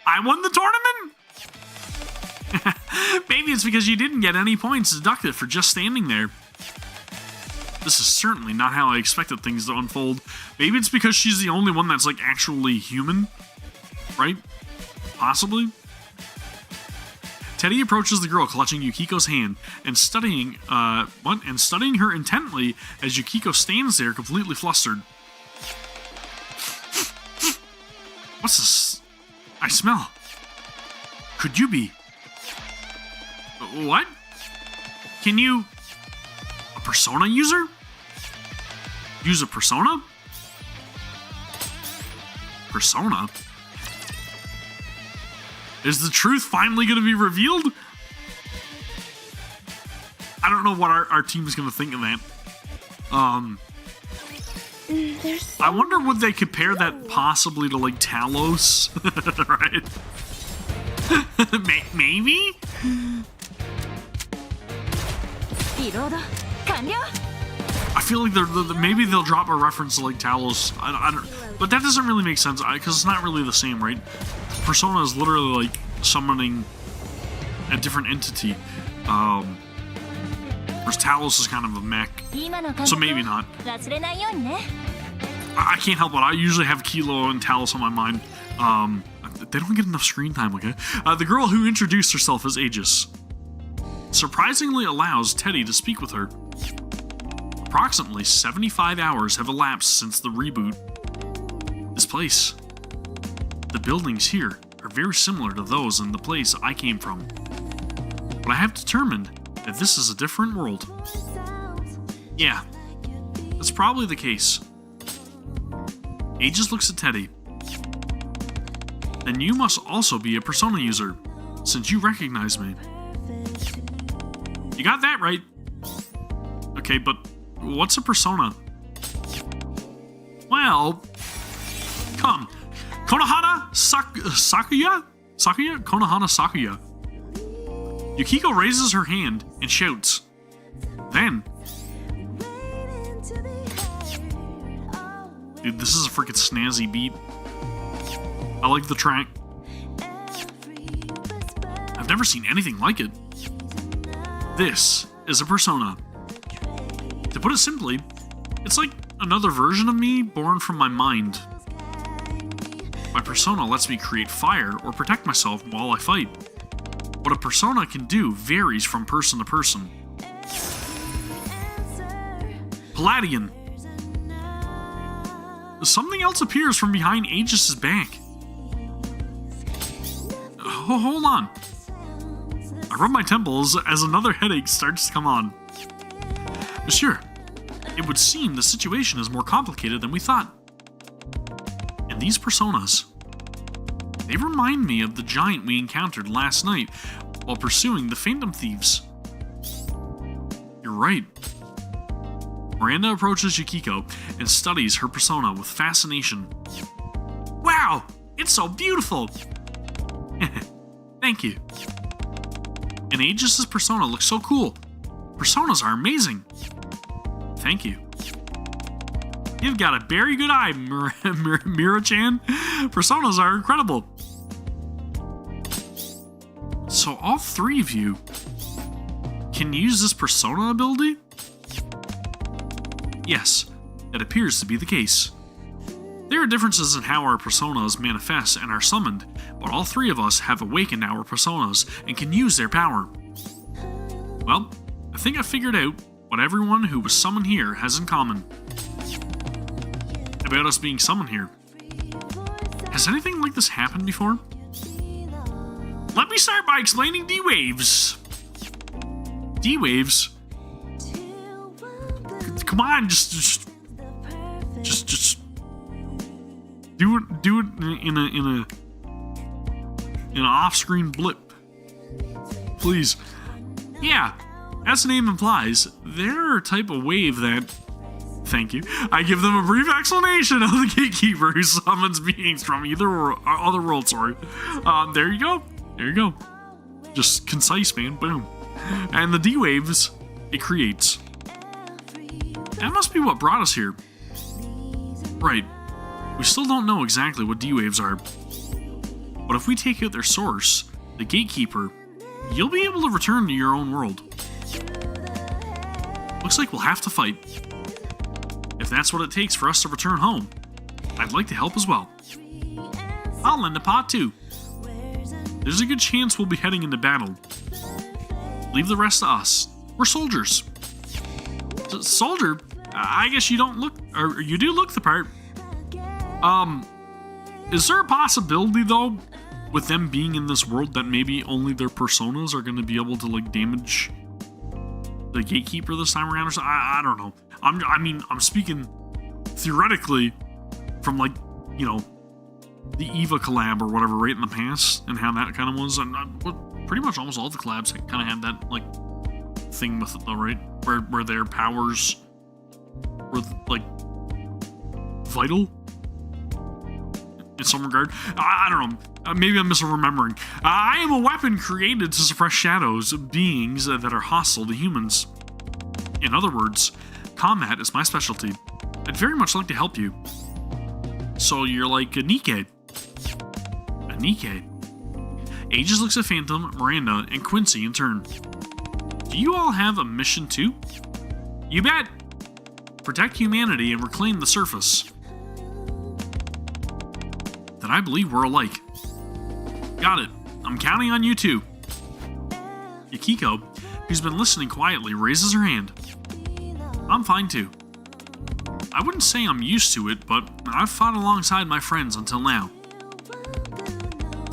I won the tournament? Maybe it's because you didn't get any points deducted for just standing there. This is certainly not how I expected things to unfold. Maybe it's because she's the only one that's like actually human, right? Possibly. Teddy approaches the girl, clutching Yukiko's hand and studying her intently as Yukiko stands there completely flustered. What's this? I smell. Could you be? What? Can you... a persona user? Use a persona? Persona? Is the truth finally going to be revealed? I don't know what our team is going to think of that. I wonder would they compare that possibly to like Talos, right? Maybe? I feel like maybe they'll drop a reference to like Talos. I don't, but that doesn't really make sense because it's not really the same, right? Persona is literally like summoning a different entity. Whereas Talos is kind of a mech, so maybe not. I can't help it. I usually have Kilo and Talos on my mind. They don't get enough screen time, okay? The girl who introduced herself as Aegis surprisingly allows Teddy to speak with her. Approximately 75 hours have elapsed since the reboot. This place, the buildings here, are very similar to those in the place I came from. But I have determined that this is a different world. Yeah, that's probably the case. Aegis looks at Teddy. Then you must also be a persona user, since you recognize me. You got that right. Okay, but what's a persona? Well, come. Konohana Sakuya? Konohana Sakuya. Yukiko raises her hand and shouts. Then... Dude, this is a freaking snazzy beat. I like the track. I've never seen anything like it. This is a persona. To put it simply, it's like another version of me born from my mind. My persona lets me create fire or protect myself while I fight. What a persona can do varies from person to person. Palladian. Something else appears from behind Aegis's back. hold on. I rub my temples as another headache starts to come on. Monsieur, it would seem the situation is more complicated than we thought. And these personas, they remind me of the giant we encountered last night while pursuing the Phantom Thieves. You're right. Miranda approaches Yukiko and studies her persona with fascination. Wow, it's so beautiful! Thank you. And Aegis' persona looks so cool. Personas are amazing. Thank you. You've got a very good eye, Mira-chan. Personas are incredible. So all three of you can use this persona ability? Yes, that appears to be the case. There are differences in how our personas manifest and are summoned, but all three of us have awakened our personas and can use their power. Well, I think I figured out what everyone who was summoned here has in common. About us being summoned here. Has anything like this happened before? Let me start by explaining D-Waves. D-Waves? Come on, just do it in an off-screen blip, please. Yeah, as the name implies, they're a type of wave that. Thank you. I give them a brief explanation of the gatekeeper who summons beings from other world. Sorry. There you go. There you go. Just concise, man. Boom. And the D-Waves it creates. That must be what brought us here. Right. We still don't know exactly what D-Waves are. But if we take out their source, the gatekeeper, you'll be able to return to your own world. Looks like we'll have to fight. If that's what it takes for us to return home, I'd like to help as well. I'll lend a pot too. There's a good chance we'll be heading into battle. Leave the rest to us. We're soldiers. Soldier? I guess you don't look, or you do look the part. Is there a possibility though, with them being in this world, that maybe only their personas are going to be able to like damage the gatekeeper this time around or something? I don't know. I'm speaking theoretically from like, you know, the Eva collab or whatever right in the past and how that kind of was. And pretty much almost all the collabs kind of had that like thing with it though, right? Where their powers were like vital in some regard. I don't know. Maybe I'm misremembering. I am a weapon created to suppress shadows, beings that are hostile to humans. In other words, combat is my specialty. I'd very much like to help you. So you're like a NIKKE. A NIKKE. Aegis looks at Phantom, Miranda, and Quincy in turn. Do you all have a mission too? You bet! Protect humanity and reclaim the surface. Then I believe we're alike. Got it. I'm counting on you too. Yukiko, who's been listening quietly, raises her hand. I'm fine too. I wouldn't say I'm used to it, but I've fought alongside my friends until now.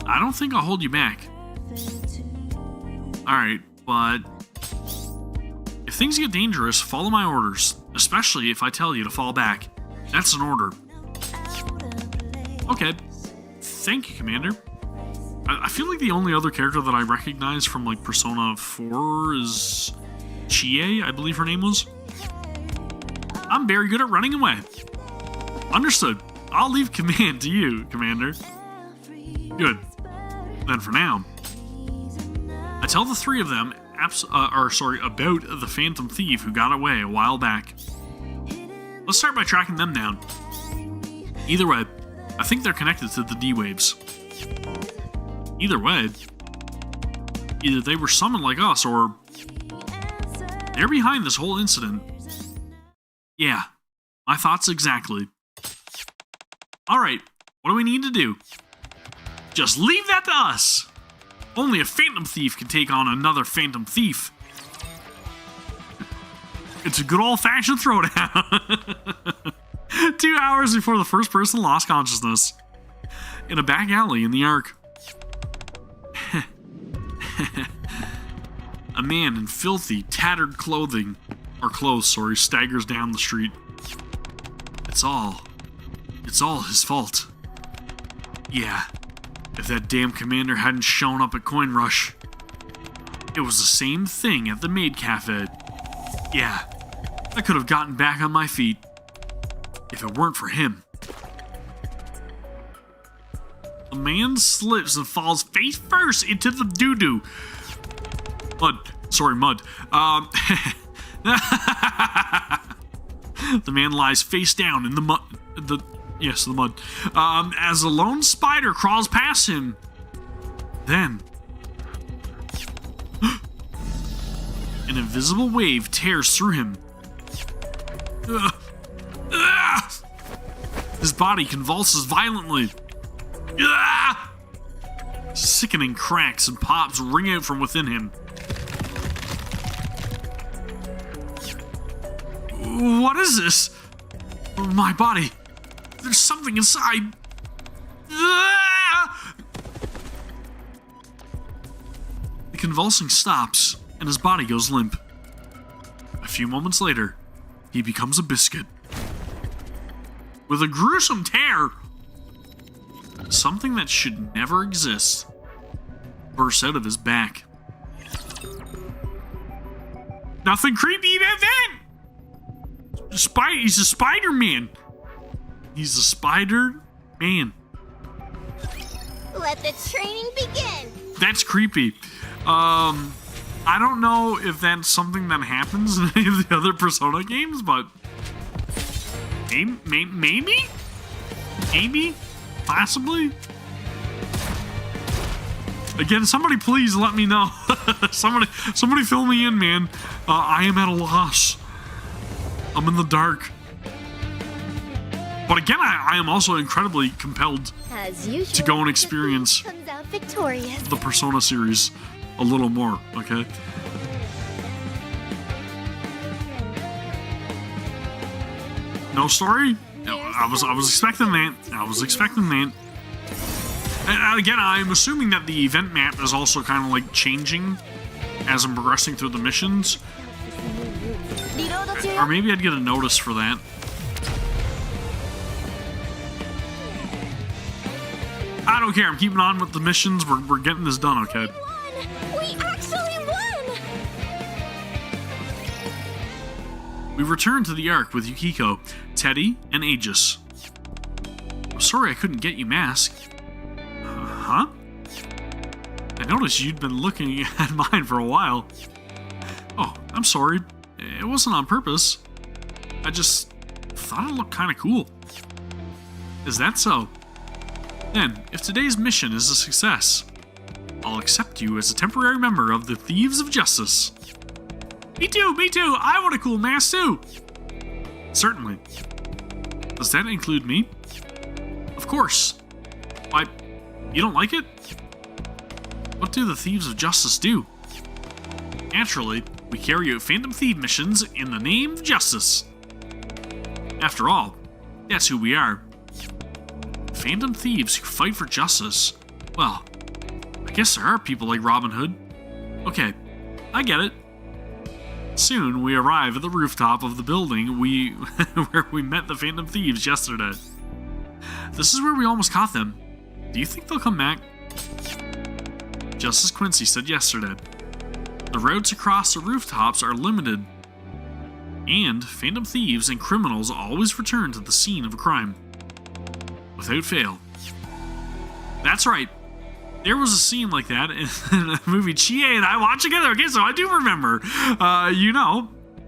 I don't think I'll hold you back. Alright, but if things get dangerous, follow my orders, especially if I tell you to fall back. That's an order. Okay. Thank you, Commander. I feel like the only other character that I recognize from like Persona 4 is Chie, I believe her name was. I'm very good at running away. Understood. I'll leave command to you, Commander. Good. Then for now, I tell the three of them about the Phantom Thief who got away a while back. Let's start by tracking them down. Either way, I think they're connected to the D-Waves. Either way, either they were summoned like us, or they're behind this whole incident. Yeah, my thoughts exactly. Alright, what do we need to do? Just leave that to us! Only a Phantom Thief can take on another Phantom Thief. It's a good old-fashioned throwdown. 2 hours before the first person lost consciousness. In a back alley in the Ark. A man in filthy, tattered clothes, staggers down the street. It's all his fault. Yeah, if that damn commander hadn't shown up at Coin Rush. It was the same thing at the maid cafe. Yeah, I could have gotten back on my feet if it weren't for him. The man slips and falls face first into the doo-doo. Mud. The man lies face down in the mud. The mud. As a lone spider crawls past him. Then, an invisible wave tears through him. His body convulses violently. Sickening cracks and pops ring out from within him. What is this? My body. There's something inside. The convulsing stops, and his body goes limp. A few moments later, he becomes a biscuit. With a gruesome tear, something that should never exist bursts out of his back. Nothing creepy about that! He's a Spider-Man. He's a Spider-Man. Let the training begin. That's creepy. I don't know if that's something that happens in any of the other Persona games, but maybe, possibly. Again, somebody please let me know. somebody fill me in, man. I am at a loss. I'm in the dark. But again, I am also incredibly compelled As usual, to go and experience comes out victorious. the Persona series a little more, okay? No story? No, I was expecting that. And again, I'm assuming that the event map is also kind of like changing as I'm progressing through the missions. Or maybe I'd get a notice for that. I don't care. I'm keeping on with the missions. We're getting this done, okay? We actually won! We return to the Ark with Yukiko, Teddy, and Aegis. I'm sorry I couldn't get you mask. Huh? I noticed you'd been looking at mine for a while. Oh, I'm sorry. It wasn't on purpose. I just thought it looked kind of cool. Is that so? Then, if today's mission is a success, I'll accept you as a temporary member of the Thieves of Justice. Me too! I want a cool mask too! Certainly. Does that include me? Of course. Why, you don't like it? What do the Thieves of Justice do? Naturally, we carry out Phantom Thief missions in the name of justice. After all, that's who we are. Phantom thieves who fight for justice. Well, I guess there are people like Robin Hood. Okay, I get it. Soon we arrive at the rooftop of the building where we met the Phantom Thieves yesterday. This is where we almost caught them. Do you think they'll come back? Just as Quincy said yesterday. The roads across the rooftops are limited, and Phantom Thieves and criminals always return to the scene of a crime. Without fail. That's right. There was a scene like that in a movie Chie and I watched together. Okay, so I do remember.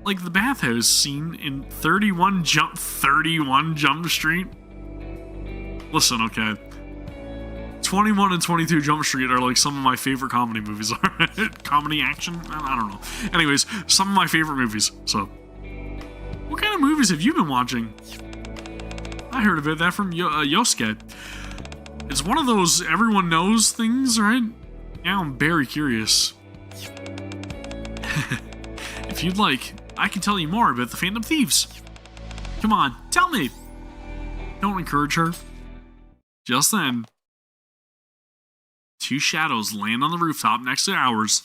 Like the bathhouse scene in 31 Jump Street. Listen, okay. 21 and 22 Jump Street are like some of my favorite comedy movies. Comedy action? I don't know. Anyways, some of my favorite movies. So, what kind of movies have you been watching? I heard about that from Yosuke. It's one of those everyone knows things, right? Now I'm very curious. If you'd like, I can tell you more about the Phantom Thieves. Come on, tell me! Don't encourage her. Just then, two shadows land on the rooftop next to ours.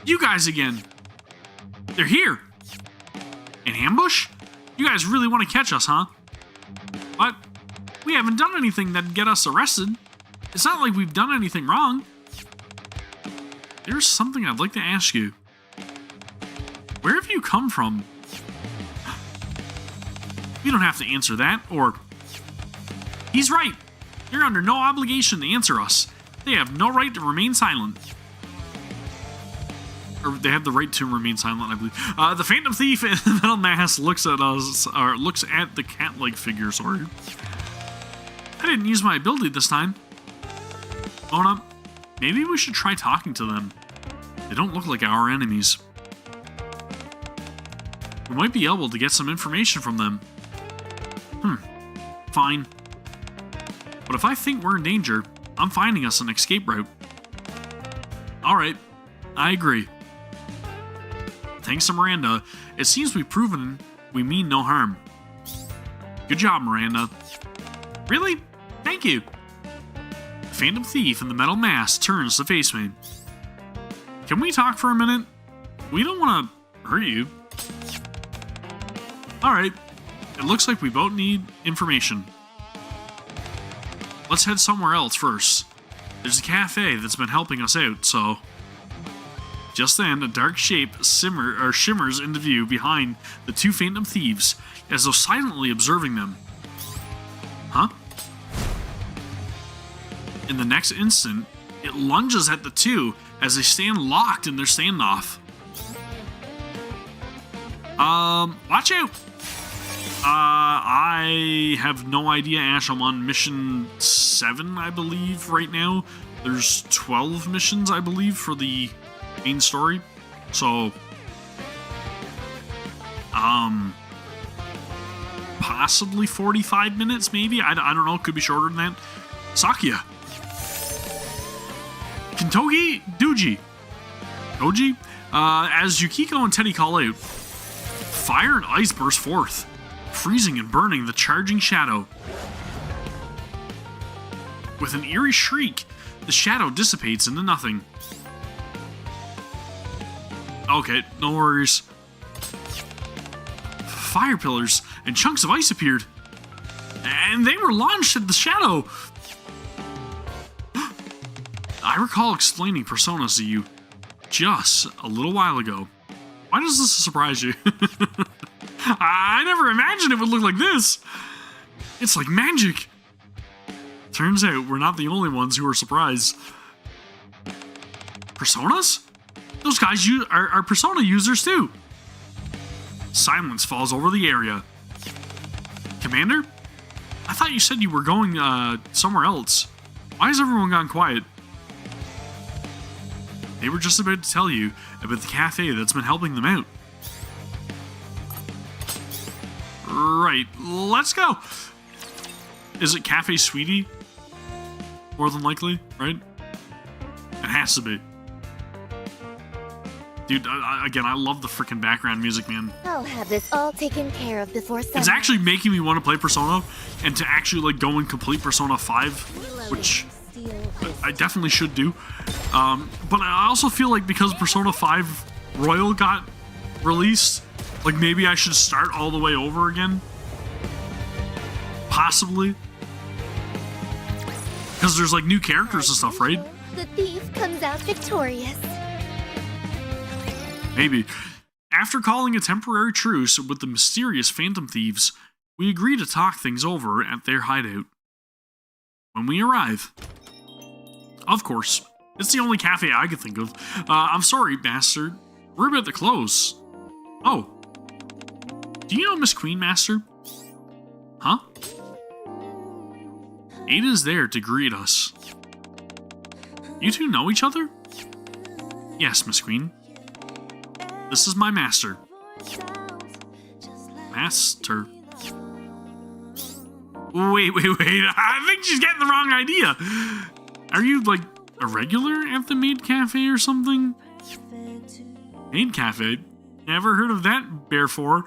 You guys again. They're here. An ambush? You guys really want to catch us, huh? But we haven't done anything that'd get us arrested. It's not like we've done anything wrong. There's something I'd like to ask you. Where have you come from? You don't have to answer that, or... He's right. They're under no obligation to answer us. They have no right to remain silent. Or they have the right to remain silent, I believe. The Phantom Thief in the metal mask looks at us, or looks at the cat-like figure, sorry. I didn't use my ability this time. Mona, maybe we should try talking to them. They don't look like our enemies. We might be able to get some information from them. Fine. But if I think we're in danger, I'm finding us an escape route. Alright, I agree. Thanks to Miranda, it seems we've proven we mean no harm. Good job, Miranda. Really? Thank you. The Phantom Thief in the metal mask turns to face me. Can we talk for a minute? We don't want to hurt you. Alright, it looks like we both need information. Let's head somewhere else first. There's a cafe that's been helping us out, so... Just then, a dark shape shimmers into view behind the two Phantom Thieves, as though silently observing them. Huh? In the next instant, it lunges at the two as they stand locked in their standoff. Watch out! I have no idea, Ash. I'm on mission 7, I believe, right now. There's 12 missions, I believe, for the main story. So, possibly 45 minutes, maybe? I don't know. Could be shorter than that. Sakya. Kintogi Doji. Doji? As Yukiko and Teddy call out, fire and ice burst forth, freezing and burning the charging shadow. With an eerie shriek, the shadow dissipates into nothing. Okay, no worries. Fire pillars and chunks of ice appeared, and they were launched at the shadow. I recall explaining Personas to you just a little while ago. Why does this surprise you? I never imagined it would look like this. It's like magic. Turns out we're not the only ones who are surprised. Personas? Those guys are Persona users too. Silence falls over the area. Commander? I thought you said you were going somewhere else. Why has everyone gone quiet? They were just about to tell you about the cafe that's been helping them out. Right, let's go. Is it Cafe Sweetie? More than likely, right? It has to be. Dude, again, I love the freaking background music, man. I'll have this all taken care of before sunrise. It's actually making me want to play Persona and to actually like go and complete Persona 5, which I definitely should do. But I also feel like because Persona 5 Royal got released, like maybe I should start all the way over again. Possibly. Because there's like new characters and stuff, right? The thief comes out victorious. Maybe. After calling a temporary truce with the mysterious Phantom Thieves, we agree to talk things over at their hideout. When we arrive, of course, it's the only cafe I could think of. I'm sorry, Master. We're about to close. Oh. Do you know Miss Queen, Master? Huh? Ada's there to greet us. You two know each other? Yes, Miss Queen. This is my master. Master. Wait. I think she's getting the wrong idea. Are you, like, a regular at the Maid Cafe or something? Maid Cafe? Never heard of that before.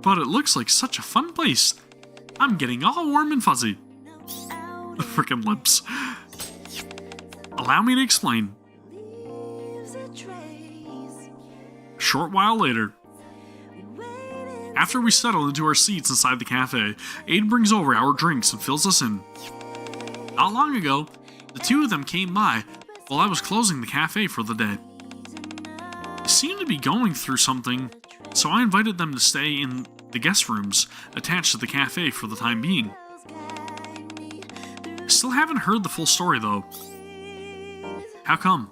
But it looks like such a fun place. I'm getting all warm and fuzzy. The frickin' lips. Allow me to explain. A short while later, after we settle into our seats inside the cafe, Aid brings over our drinks and fills us in. Not long ago, the two of them came by while I was closing the cafe for the day. They seemed to be going through something, so I invited them to stay in the guest rooms attached to the cafe for the time being. I still haven't heard the full story though. How come?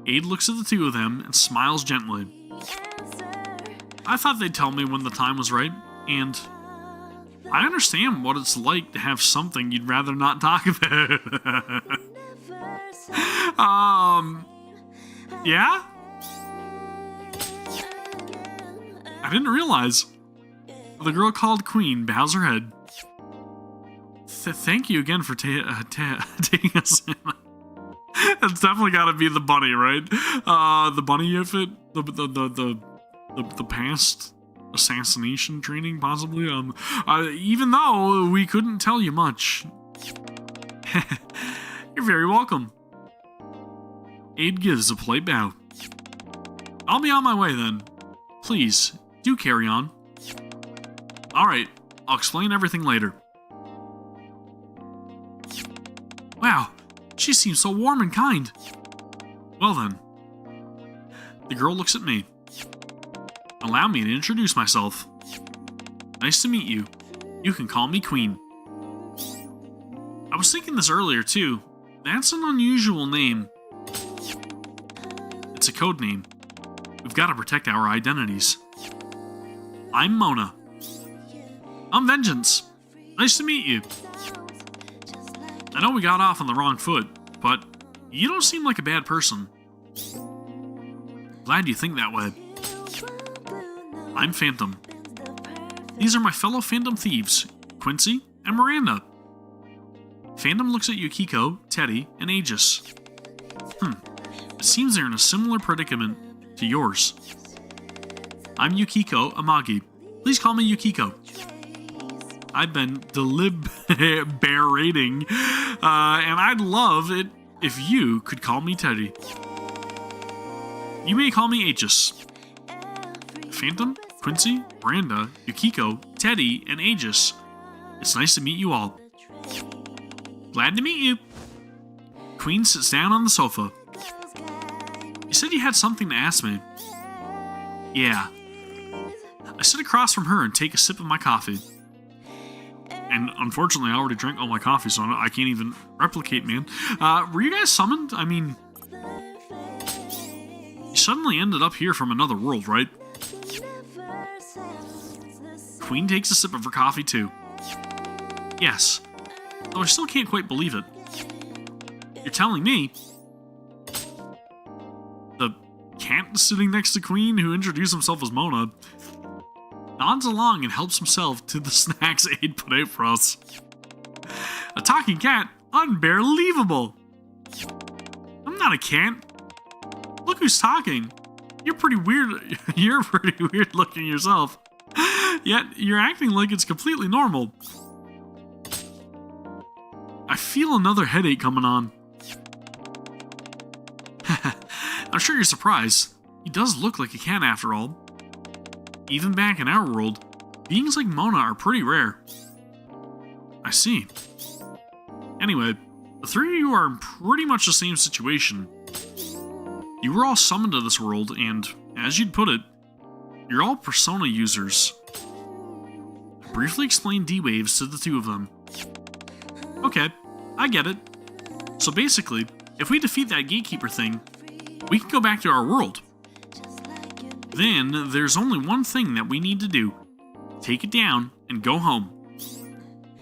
Aid looks at the two of them and smiles gently. I thought they'd tell me when the time was right, and I understand what it's like to have something you'd rather not talk about. Yeah? I didn't realize. The girl called Queen bows her head. Thank you again for taking us in. It's definitely got to be the bunny, right? The bunny outfit, the past assassination training, possibly. Even though we couldn't tell you much. You're very welcome. Aid gives a polite bow. I'll be on my way then. Please, do carry on. Alright, I'll explain everything later. Wow, she seems so warm and kind. Well then. The girl looks at me. Allow me to introduce myself. Nice to meet you. You can call me Queen. I was thinking this earlier too. That's an unusual name. It's a code name. We've got to protect our identities. I'm Mona. I'm Vengeance. Nice to meet you. I know we got off on the wrong foot, but you don't seem like a bad person. Glad you think that way. I'm Phantom. These are my fellow Phantom thieves, Quincy and Miranda. Phantom looks at Yukiko, Teddy, and Aegis. It seems they're in a similar predicament to yours. I'm Yukiko Amagi. Please call me Yukiko. I've been deliberating, and I'd love it if you could call me Teddy. You may call me Aegis. Phantom, Quincy, Miranda, Yukiko, Teddy, and Aegis. It's nice to meet you all. Glad to meet you. Queen sits down on the sofa. You said you had something to ask me. Yeah. I sit across from her and take a sip of my coffee. And unfortunately, I already drank all my coffee, so I can't even replicate, man. Were you guys summoned? I mean, you suddenly ended up here from another world, right? Queen takes a sip of her coffee, too. Yes. Though I still can't quite believe it. You're telling me the cat sitting next to Queen, who introduced himself as Mona, nods along and helps himself to the snacks Aid put out for us. A talking cat? Unbelievable! I'm not a cat. Look who's talking. You're pretty weird. You're pretty weird looking yourself. Yet you're acting like it's completely normal. I feel another headache coming on. I'm sure you're surprised. He does look like a cat after all. Even back in our world, beings like Mona are pretty rare. I see. Anyway, the three of you are in pretty much the same situation. You were all summoned to this world, and, as you'd put it, you're all persona users. I briefly explained D-Waves to the two of them. Okay, I get it. So basically, if we defeat that gatekeeper thing, we can go back to our world. Then, there's only one thing that we need to do. Take it down and go home.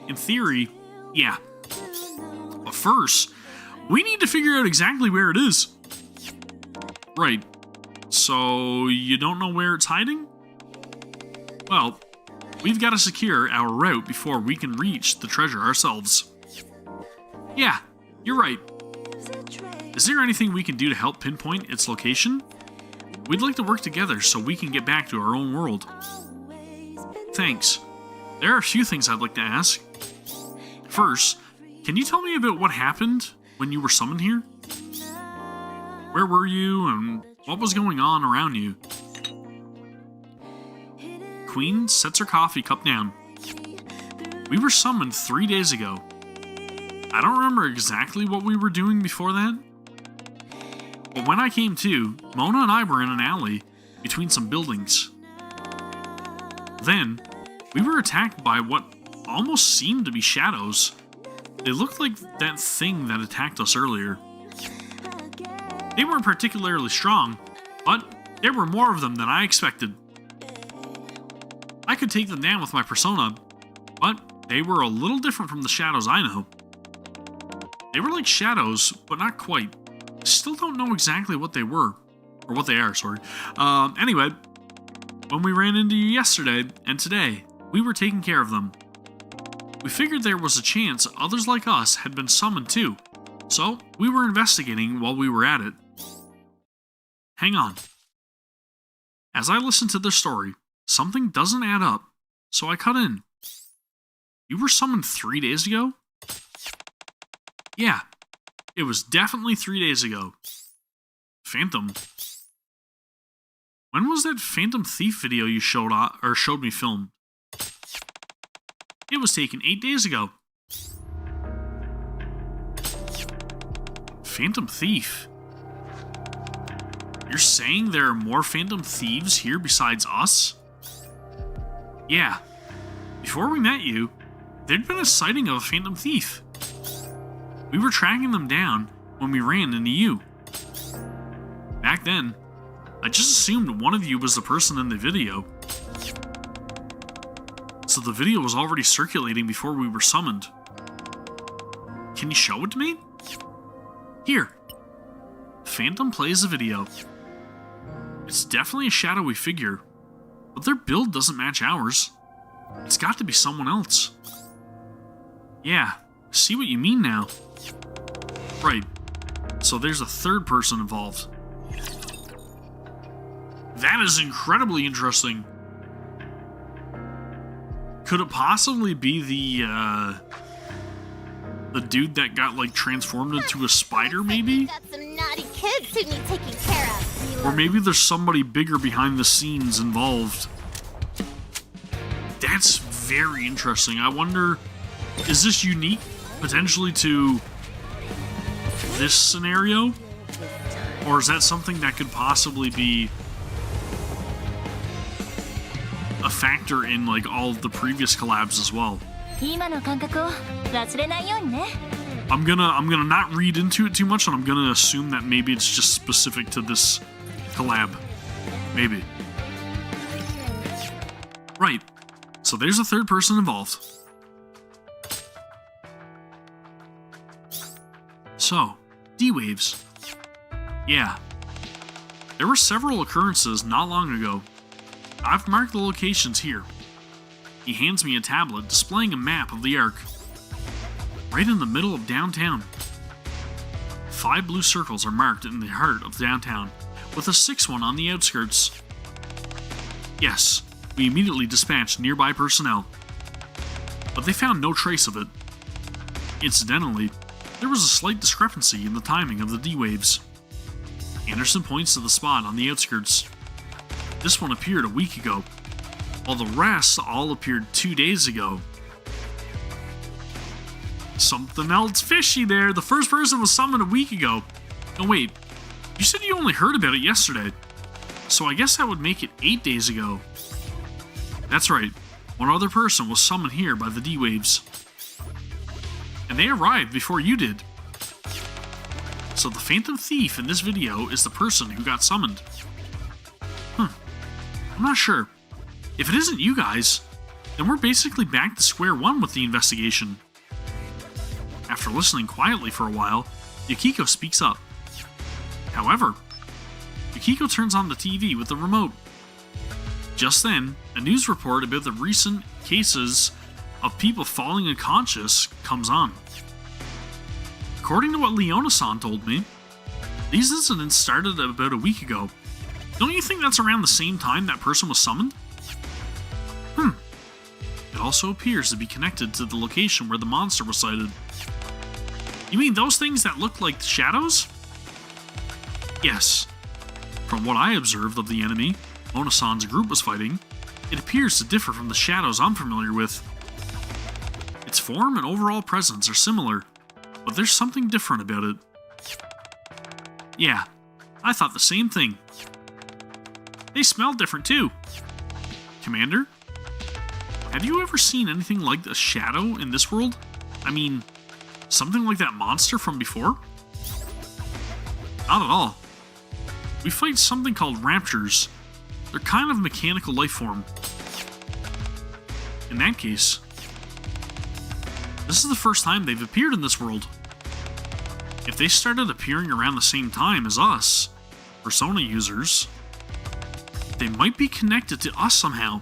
In theory, yeah. But first, we need to figure out exactly where it is. Right. So, you don't know where it's hiding? Well, we've got to secure our route before we can reach the treasure ourselves. Yeah, you're right. Is there anything we can do to help pinpoint its location? We'd like to work together so we can get back to our own world. Thanks. There are a few things I'd like to ask. First, can you tell me about what happened when you were summoned here? Where were you and what was going on around you? Queen sets her coffee cup down. We were summoned 3 days ago. I don't remember exactly what we were doing before that. But when I came to, Mona and I were in an alley between some buildings. Then, we were attacked by what almost seemed to be shadows. They looked like that thing that attacked us earlier. They weren't particularly strong, but there were more of them than I expected. I could take them down with my persona, but they were a little different from the shadows I know. They were like shadows, but not quite. Still don't know exactly what they were. Or what they are, sorry. Anyway, when we ran into you yesterday and today, we were taking care of them. We figured there was a chance others like us had been summoned too, so we were investigating while we were at it. Hang on. As I listened to their story, something doesn't add up, so I cut in. You were summoned 3 days ago? Yeah, it was definitely 3 days ago. Phantom. When was that Phantom Thief video you showed me filmed? It was taken 8 days ago. Phantom Thief? You're saying there are more Phantom Thieves here besides us? Yeah. Before we met you, there'd been a sighting of a Phantom Thief. We were tracking them down when we ran into you. Back then, I just assumed one of you was the person in the video. So the video was already circulating before we were summoned. Can you show it to me? Here. Phantom plays the video. It's definitely a shadowy figure, but their build doesn't match ours. It's got to be someone else. Yeah, see what you mean now. Right, so there's a third person involved. That is incredibly interesting. Could it possibly be the dude that got, like, transformed into a spider, maybe? Got some naughty kids who need taking care of. Or maybe there's somebody bigger behind the scenes involved. That's very interesting. I wonder, is this unique, potentially, to this scenario? Or is that something that could possibly be a factor in, like, all of the previous collabs as well? I'm gonna not read into it too much, and I'm gonna assume that maybe it's just specific to this collab. Maybe. Right. So there's a third person involved. So, D-Waves. Yeah. There were several occurrences not long ago. I've marked the locations here. He hands me a tablet displaying a map of the Ark. Right in the middle of downtown. 5 blue circles are marked in the heart of downtown, with a 6th one on the outskirts. Yes, we immediately dispatched nearby personnel, but they found no trace of it. Incidentally, there was a slight discrepancy in the timing of the D-Waves. Anderson points to the spot on the outskirts. This one appeared a week ago, while the rest all appeared 2 days ago. Something else fishy there. The first person was summoned a week ago. No, wait. You said you only heard about it yesterday. So I guess that would make it 8 days ago. That's right. One other person was summoned here by the D-Waves. And they arrived before you did. So the Phantom Thief in this video is the person who got summoned. I'm not sure. If it isn't you guys, then we're basically back to square one with the investigation. After listening quietly for a while, Yukiko speaks up. However, Yukiko turns on the TV with the remote. Just then, a news report about the recent cases of people falling unconscious comes on. According to what Leona-san told me, these incidents started about a week ago. Don't you think that's around the same time that person was summoned? It also appears to be connected to the location where the monster was sighted. You mean those things that look like shadows? Yes. From what I observed of the enemy Onasan's group was fighting, it appears to differ from the shadows I'm familiar with. Its form and overall presence are similar, but there's something different about it. Yeah, I thought the same thing. They smell different too. Commander, have you ever seen anything like a shadow in this world? I mean, something like that monster from before? Not at all. We fight something called raptors. They're kind of mechanical life form. In that case, this is the first time they've appeared in this world. If they started appearing around the same time as us, Persona users, they might be connected to us somehow.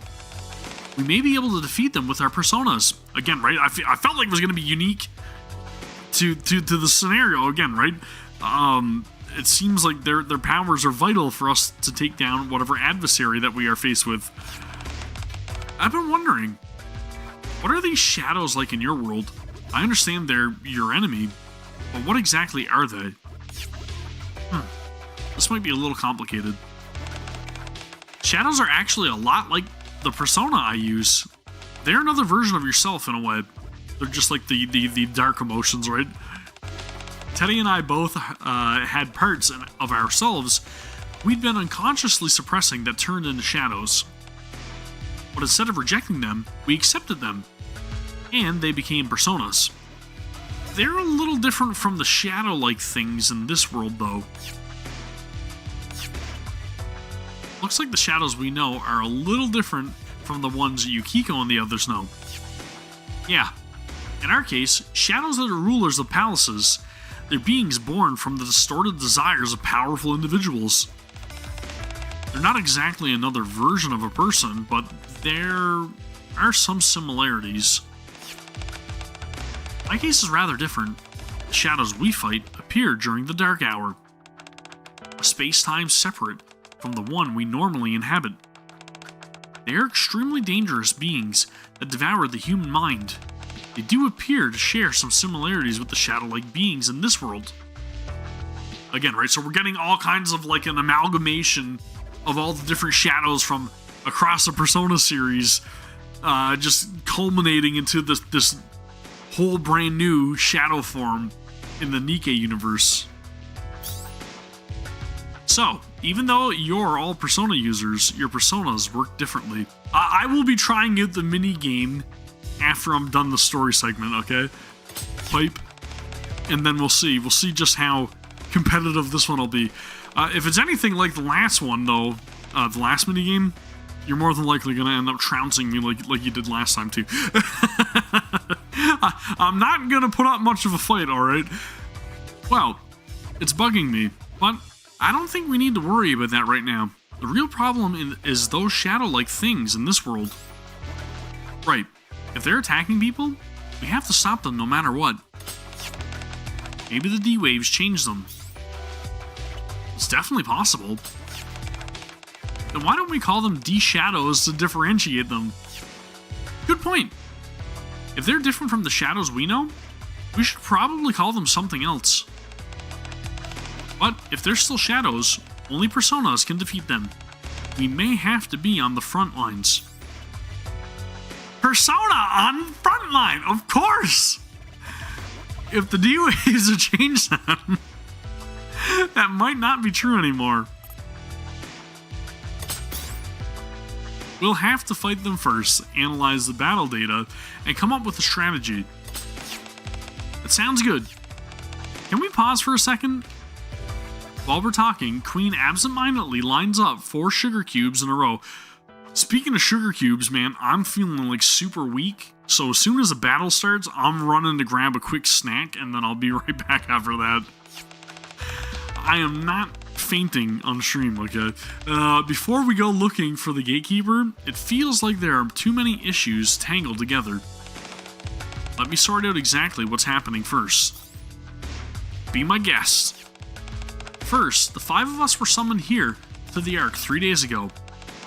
We may be able to defeat them with our personas. Again, right? I felt like it was going to be unique to the scenario again, right? It seems like their powers are vital for us to take down whatever adversary that we are faced with. I've been wondering, what are these shadows like in your world? I understand they're your enemy, but what exactly are they? This might be a little complicated. Shadows are actually a lot like the persona I use. They're another version of yourself in a way. They're just like the dark emotions, right? Teddy and I both had parts of ourselves we'd been unconsciously suppressing that turned into shadows. But instead of rejecting them, we accepted them, and they became personas. They're a little different from the shadow-like things in this world, though. Looks like the shadows we know are a little different from the ones Yukiko and the others know. Yeah, in our case, shadows are the rulers of palaces. They're beings born from the distorted desires of powerful individuals. They're not exactly another version of a person, but there are some similarities. My case is rather different. The shadows we fight appear during the Dark Hour, a space-time separate from the one we normally inhabit. They are extremely dangerous beings that devour the human mind. They do appear to share some similarities with the shadow-like beings in this world. Again, right, so we're getting all kinds of like an amalgamation of all the different shadows from across the Persona series, just culminating into this whole brand new shadow form in the NIKKE universe. So, even though you're all Persona users, your personas work differently. I will be trying out the mini-game after I'm done the story segment, okay? Pipe. And then we'll see. We'll see just how competitive this one will be. If it's anything like the last one, though, the last mini-game, you're more than likely going to end up trouncing me like you did last time, too. I'm not going to put up much of a fight, alright? Well, it's bugging me, but I don't think we need to worry about that right now. The real problem is those shadow-like things in this world. Right. If they're attacking people, we have to stop them no matter what. Maybe the D-Waves change them. It's definitely possible. Then why don't we call them D-Shadows to differentiate them? Good point. If they're different from the shadows we know, we should probably call them something else. But if they're still shadows, only personas can defeat them. We may have to be on the front lines. Persona on Frontline, of course! If the D-Waves have changed them, that might not be true anymore. We'll have to fight them first, analyze the battle data, and come up with a strategy. It sounds good. Can we pause for a second? While we're talking, Queen absentmindedly lines up 4 sugar cubes in a row. Speaking of sugar cubes, man, I'm feeling like super weak. So as soon as the battle starts, I'm running to grab a quick snack and then I'll be right back after that. I am not fainting on stream, okay? Before we go looking for the gatekeeper, it feels like there are too many issues tangled together. Let me sort out exactly what's happening first. Be my guest. First, the 5 of us were summoned here to the Ark 3 days ago.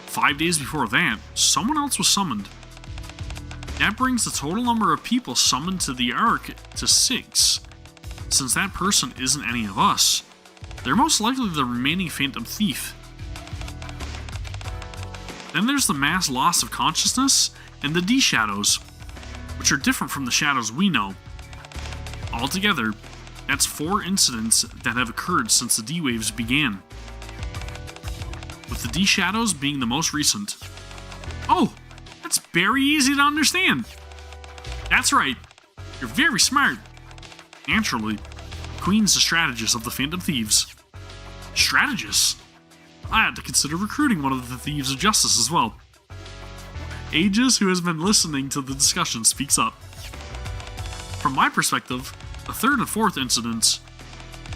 5 days before that, someone else was summoned. That brings the total number of people summoned to the Ark to 6. since that person isn't any of us, they're most likely the remaining phantom thief. Then there's the mass loss of consciousness and the D-shadows, which are different from the shadows we know. Altogether, that's 4 incidents that have occurred since the D-waves began, with the D-shadows being the most recent. Oh, that's very easy to understand. That's right, you're very smart. Naturally, Queen's the strategist of the Phantom Thieves. Strategist? I had to consider recruiting one of the Thieves of Justice as well. Aegis, who has been listening to the discussion, speaks up. From my perspective, the 3rd and 4th incidents,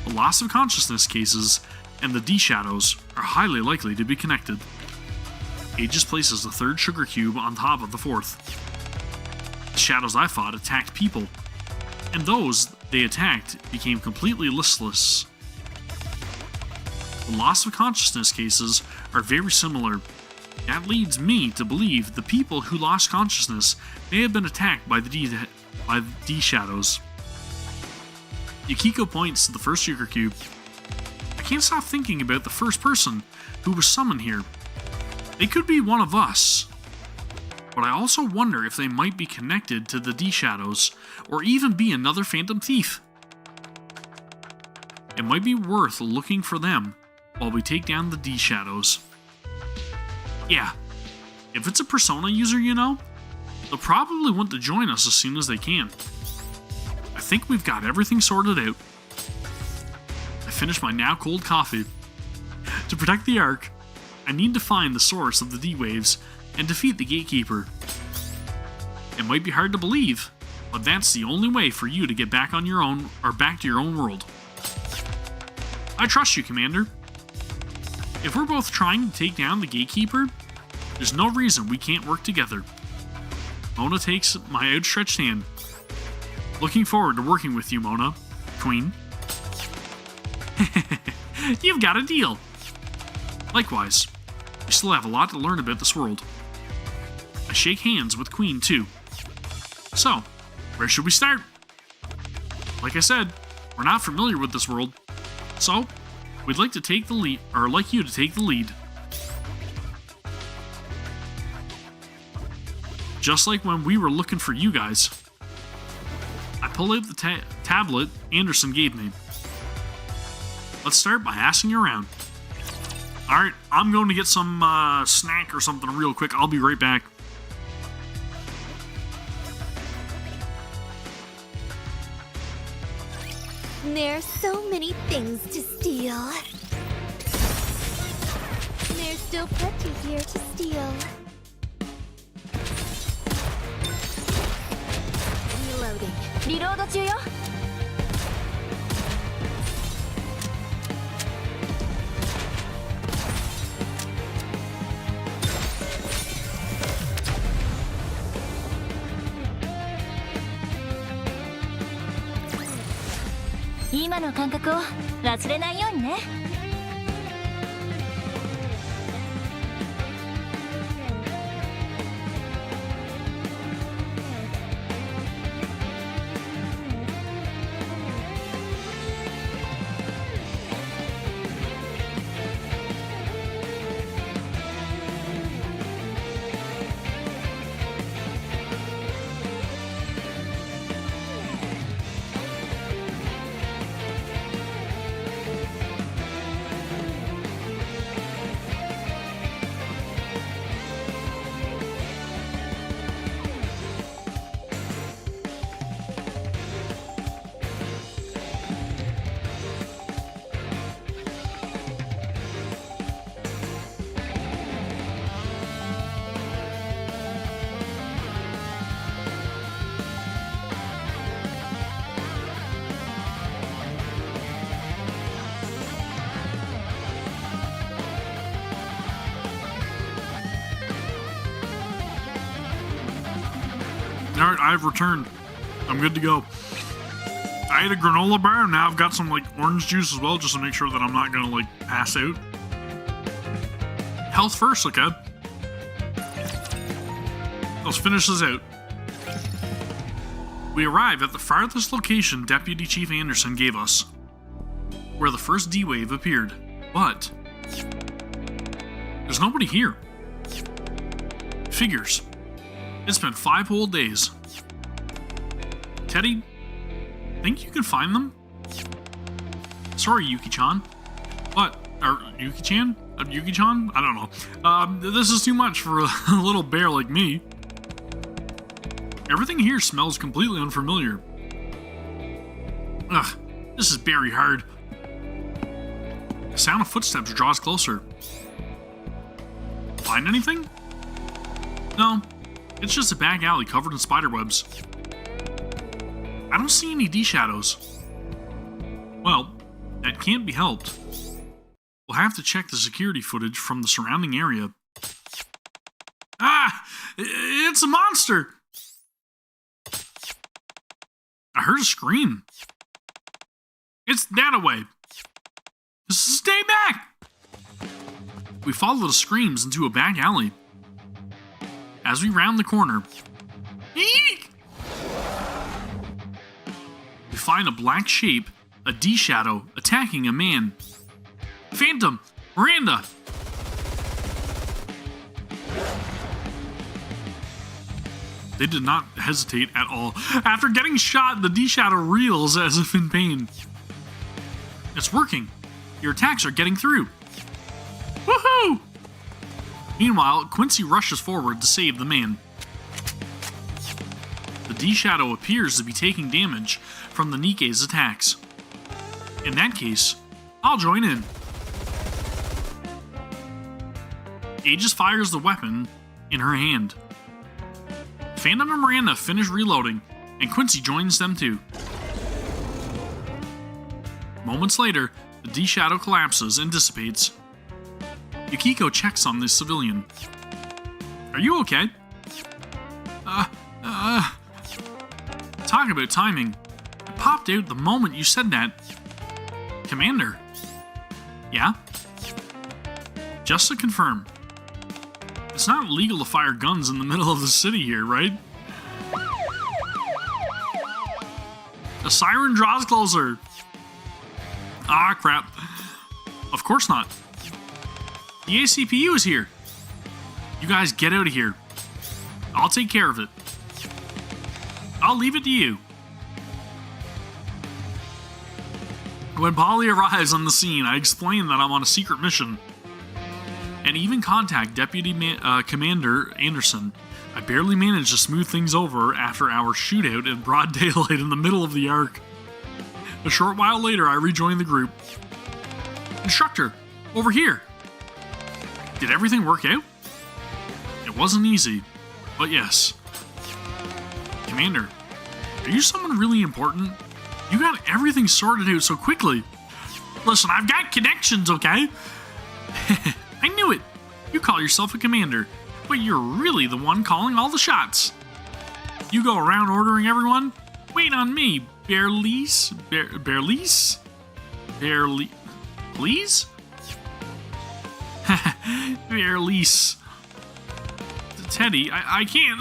the loss of consciousness cases, and the D-shadows are highly likely to be connected. Aegis places the 3rd sugar cube on top of the 4th. The shadows I fought attacked people, and those they attacked became completely listless. The loss of consciousness cases are very similar. That leads me to believe the people who lost consciousness may have been attacked by the D-shadows. Yukiko points to the 1st sugar cube. I can't stop thinking about the first person who was summoned here. They could be one of us. But I also wonder if they might be connected to the D-shadows, or even be another phantom thief. It might be worth looking for them while we take down the D-shadows. Yeah, if it's a Persona user you know, they'll probably want to join us as soon as they can. I think we've got everything sorted out. I finished my now cold coffee. To protect the Ark, I need to find the source of the D-waves and defeat the Gatekeeper. It might be hard to believe, but that's the only way for you to get back on your own, or back to your own world. I trust you, Commander. If we're both trying to take down the Gatekeeper, there's no reason we can't work together. Mona takes my outstretched hand. Looking forward to working with you, Mona. Queen. You've got a deal. Likewise, we still have a lot to learn about this world. I shake hands with Queen, too. So, where should we start? Like I said, we're not familiar with this world, so we'd like to take the lead, or like you to take the lead. Just like when we were looking for you guys. I pull out the tablet Anderson gave me. Let's start by asking around. Alright, I'm going to get some snack or something real quick. I'll be right back. There's so many things to steal. There's still plenty here to steal. Reloading. Reload 中よ. Now の感覚を忘れないようにね. Alright, I've returned. I'm good to go. I ate a granola bar, and now I've got some, like, orange juice as well, just to make sure that I'm not gonna, like, pass out. Health first, okay? Let's finish this out. We arrive at the farthest location Deputy Chief Anderson gave us, where the first D-Wave appeared, but there's nobody here. Figures. It's been 5 whole days. Teddy, think you can find them? Sorry, Yuki-chan. What? Or Yuki-chan? Yuki-chan? I don't know. This is too much for a little bear like me. Everything here smells completely unfamiliar. Ugh, this is very hard. The sound of footsteps draws closer. Find anything? No, it's just a back alley covered in spiderwebs. I don't see any D-shadows. Well, that can't be helped. We'll have to check the security footage from the surrounding area. Ah! It's a monster! I heard a scream. It's that away. Stay back! We follow the screams into a back alley. As we round the corner, eek! We find a black shape, a D-shadow, attacking a man. Phantom! Miranda! They did not hesitate at all. After getting shot, the D-shadow reels as if in pain. It's working. Your attacks are getting through. Woohoo! Meanwhile, Quincy rushes forward to save the man. The D-shadow appears to be taking damage from the NIKKE's attacks. In that case, I'll join in. Aegis fires the weapon in her hand. Phantom and Miranda finish reloading, and Quincy joins them too. Moments later, the D-shadow collapses and dissipates. Yukiko checks on this civilian. Are you okay? Talk about timing. It popped out the moment you said that. Commander. Yeah? Just to confirm. It's not legal to fire guns in the middle of the city here, right? The siren draws closer. Ah, crap. Of course not. The ACPU is here. You guys get out of here. I'll take care of it. I'll leave it to you. When Polly arrives on the scene, I explain that I'm on a secret mission, and even contact Deputy Commander Anderson. I barely managed to smooth things over after our shootout in broad daylight in the middle of the Ark. A short while later, I rejoined the group. Instructor, over here. Did everything work out? It wasn't easy, but yes. Commander, are you someone really important? You got everything sorted out so quickly. Listen, I've got connections, okay? I knew it. You call yourself a commander, but you're really the one calling all the shots. You go around ordering everyone? Wait on me, Bearlease? Bearlease? Please? Bearlease. Teddy, I can't.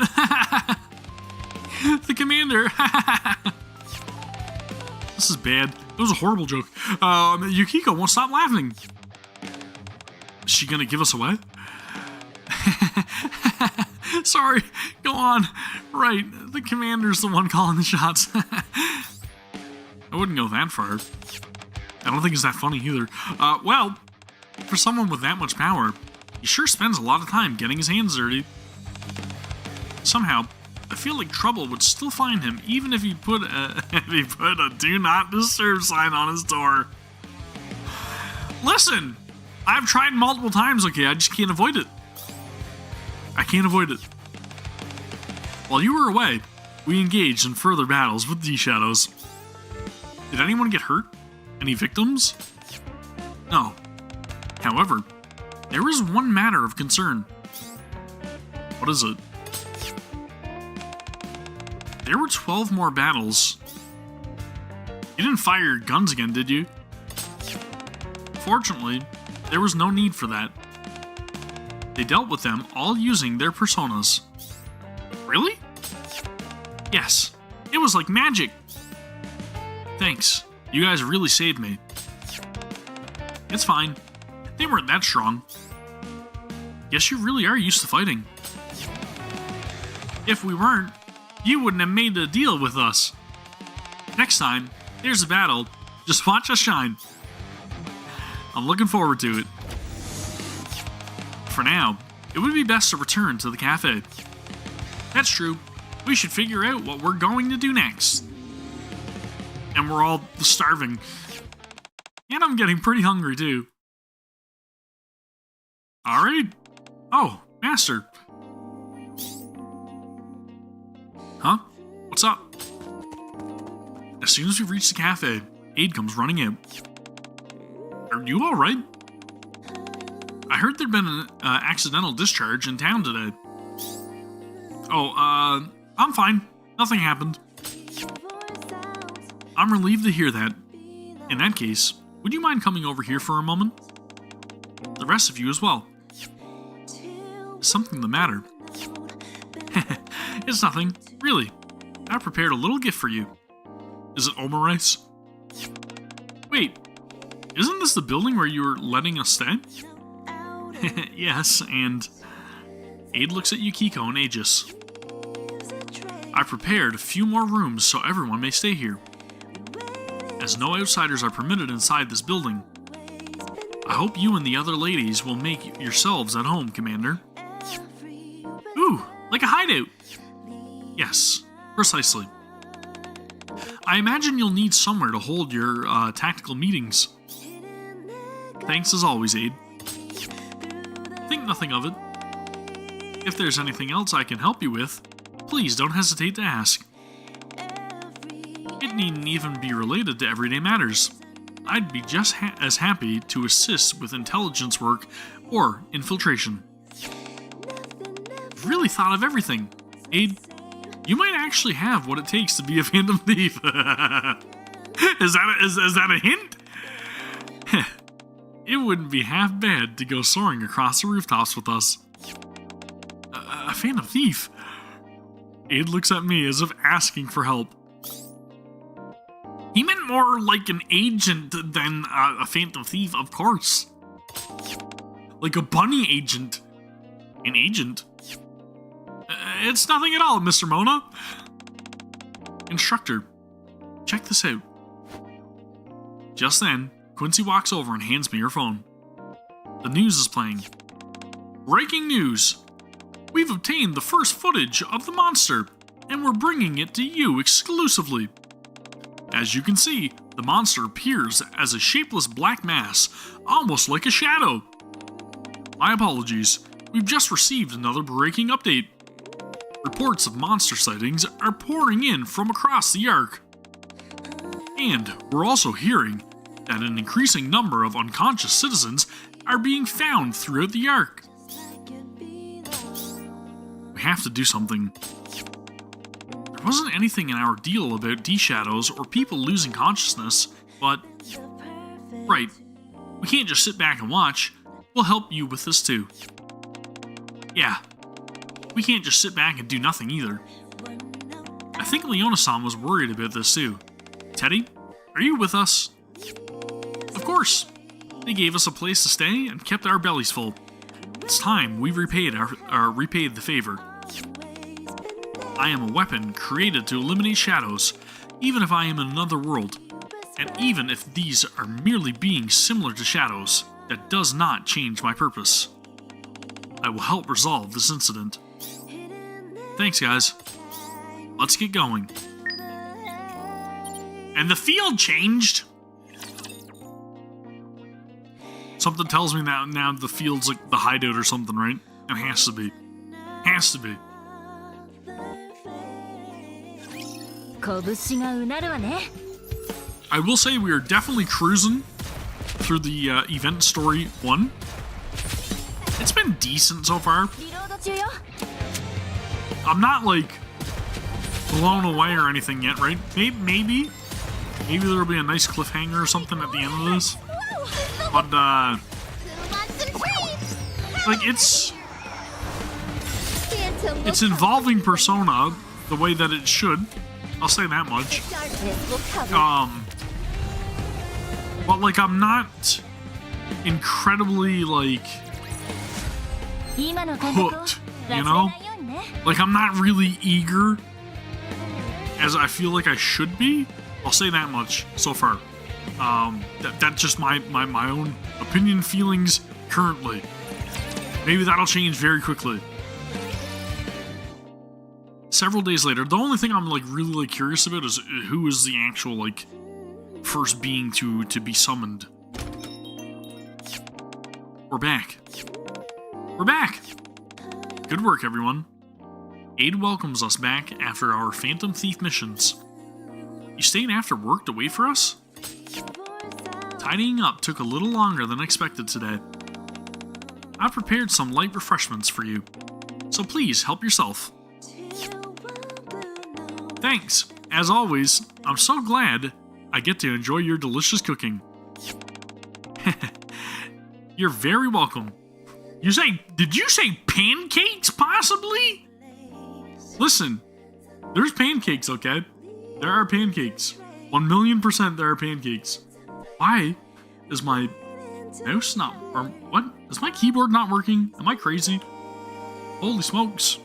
The commander. This is bad. It was a horrible joke. Yukiko won't stop laughing. Is she gonna give us away? Sorry, go on. Right, the commander's the one calling the shots. I wouldn't go that far. I don't think it's that funny either. Well, for someone with that much power, he sure spends a lot of time getting his hands dirty. Somehow, I feel like trouble would still find him even if he put a do not disturb sign on his door. Listen, I've tried multiple times, okay? I just can't avoid it. I can't avoid it. While you were away, we engaged in further battles with D-shadows. Did anyone get hurt? Any victims? No. However, there is one matter of concern. What is it? There were 12 more battles. You didn't fire your guns again, did you? Fortunately, there was no need for that. They dealt with them all using their personas. Really? Yes. It was like magic. Thanks. You guys really saved me. It's fine. They weren't that strong. Guess you really are used to fighting. If we weren't, you wouldn't have made the deal with us. Next time, there's a battle. Just watch us shine. I'm looking forward to it. For now, it would be best to return to the cafe. That's true. We should figure out what we're going to do next. And we're all starving. And I'm getting pretty hungry too. Alright. Oh, Master. Huh? What's up? As soon as we reach the cafe, Aid comes running out. Are you alright? I heard there'd been an accidental discharge in town today. Oh, I'm fine. Nothing happened. I'm relieved to hear that. In that case, would you mind coming over here for a moment? The rest of you as well. Is something the matter? It's nothing, really. I prepared a little gift for you. Is it omurice? Wait, isn't this the building where you were letting us stay? Yes, and Aid looks at Yukiko and Aegis. I prepared a few more rooms so everyone may stay here. As no outsiders are permitted inside this building, I hope you and the other ladies will make yourselves at home, Commander. Ooh, like a hideout. Yes, precisely. I imagine you'll need somewhere to hold your tactical meetings. Thanks as always, Aid. Think nothing of it. If there's anything else I can help you with, please don't hesitate to ask. It needn't even be related to everyday matters. I'd be just as happy to assist with intelligence work or infiltration. I've really thought of everything. Aid, you might actually have what it takes to be a phantom thief. Is that a hint? It wouldn't be half bad to go soaring across the rooftops with us. A phantom thief? Aid looks at me as if asking for help. He meant more like an agent than a phantom thief, of course. Like a bunny agent. An agent? It's nothing at all, Mr. Mona. Instructor, check this out. Just then, Quincy walks over and hands me her phone. The news is playing. Breaking news! We've obtained the first footage of the monster, and we're bringing it to you exclusively. As you can see, the monster appears as a shapeless black mass, almost like a shadow. My apologies, we've just received another breaking update. Reports of monster sightings are pouring in from across the Ark. And we're also hearing that an increasing number of unconscious citizens are being found throughout the Ark. We have to do something. There wasn't anything in our deal about D-shadows or people losing consciousness, but... Right, we can't just sit back and watch. We'll help you with this too. Yeah, we can't just sit back and do nothing either. I think Leona-san was worried about this too. Teddy, are you with us? Of course. They gave us a place to stay and kept our bellies full. It's time we repaid the favor. I am a weapon created to eliminate shadows, even if I am in another world. And even if these are merely beings similar to shadows, that does not change my purpose. I will help resolve this incident. Thanks, guys. Let's get going. And the field changed! Something tells me that now the field's like the hideout or something, right? It has to be. Has to be. I will say we are definitely cruising through the event story 1. It's been decent so far. I'm not like blown away or anything yet, right? Maybe there'll be a nice cliffhanger or something at the end of this. But like it's involving Persona the way that it should. I'll say that much. Darkness will cover. But like I'm not incredibly like hooked, you know? Like I'm not really eager as I feel like I should be. I'll say that much so far. That's just my own opinion, feelings currently. Maybe that'll change very quickly. Several days later, the only thing I'm like really like curious about is who is the actual like first being to be summoned. We're back. We're back. Good work, everyone. Aid welcomes us back after our Phantom Thief missions. You stayed after work to wait for us? Tidying up took a little longer than expected today. I've prepared some light refreshments for you, so please help yourself. Thanks. As always, I'm so glad I get to enjoy your delicious cooking. You're very welcome. Did you say pancakes, possibly? Listen, there's pancakes, okay? There are pancakes. 1,000,000% there are pancakes. Why is my mouse not, or what? Is my keyboard not working? Am I crazy? Holy smokes.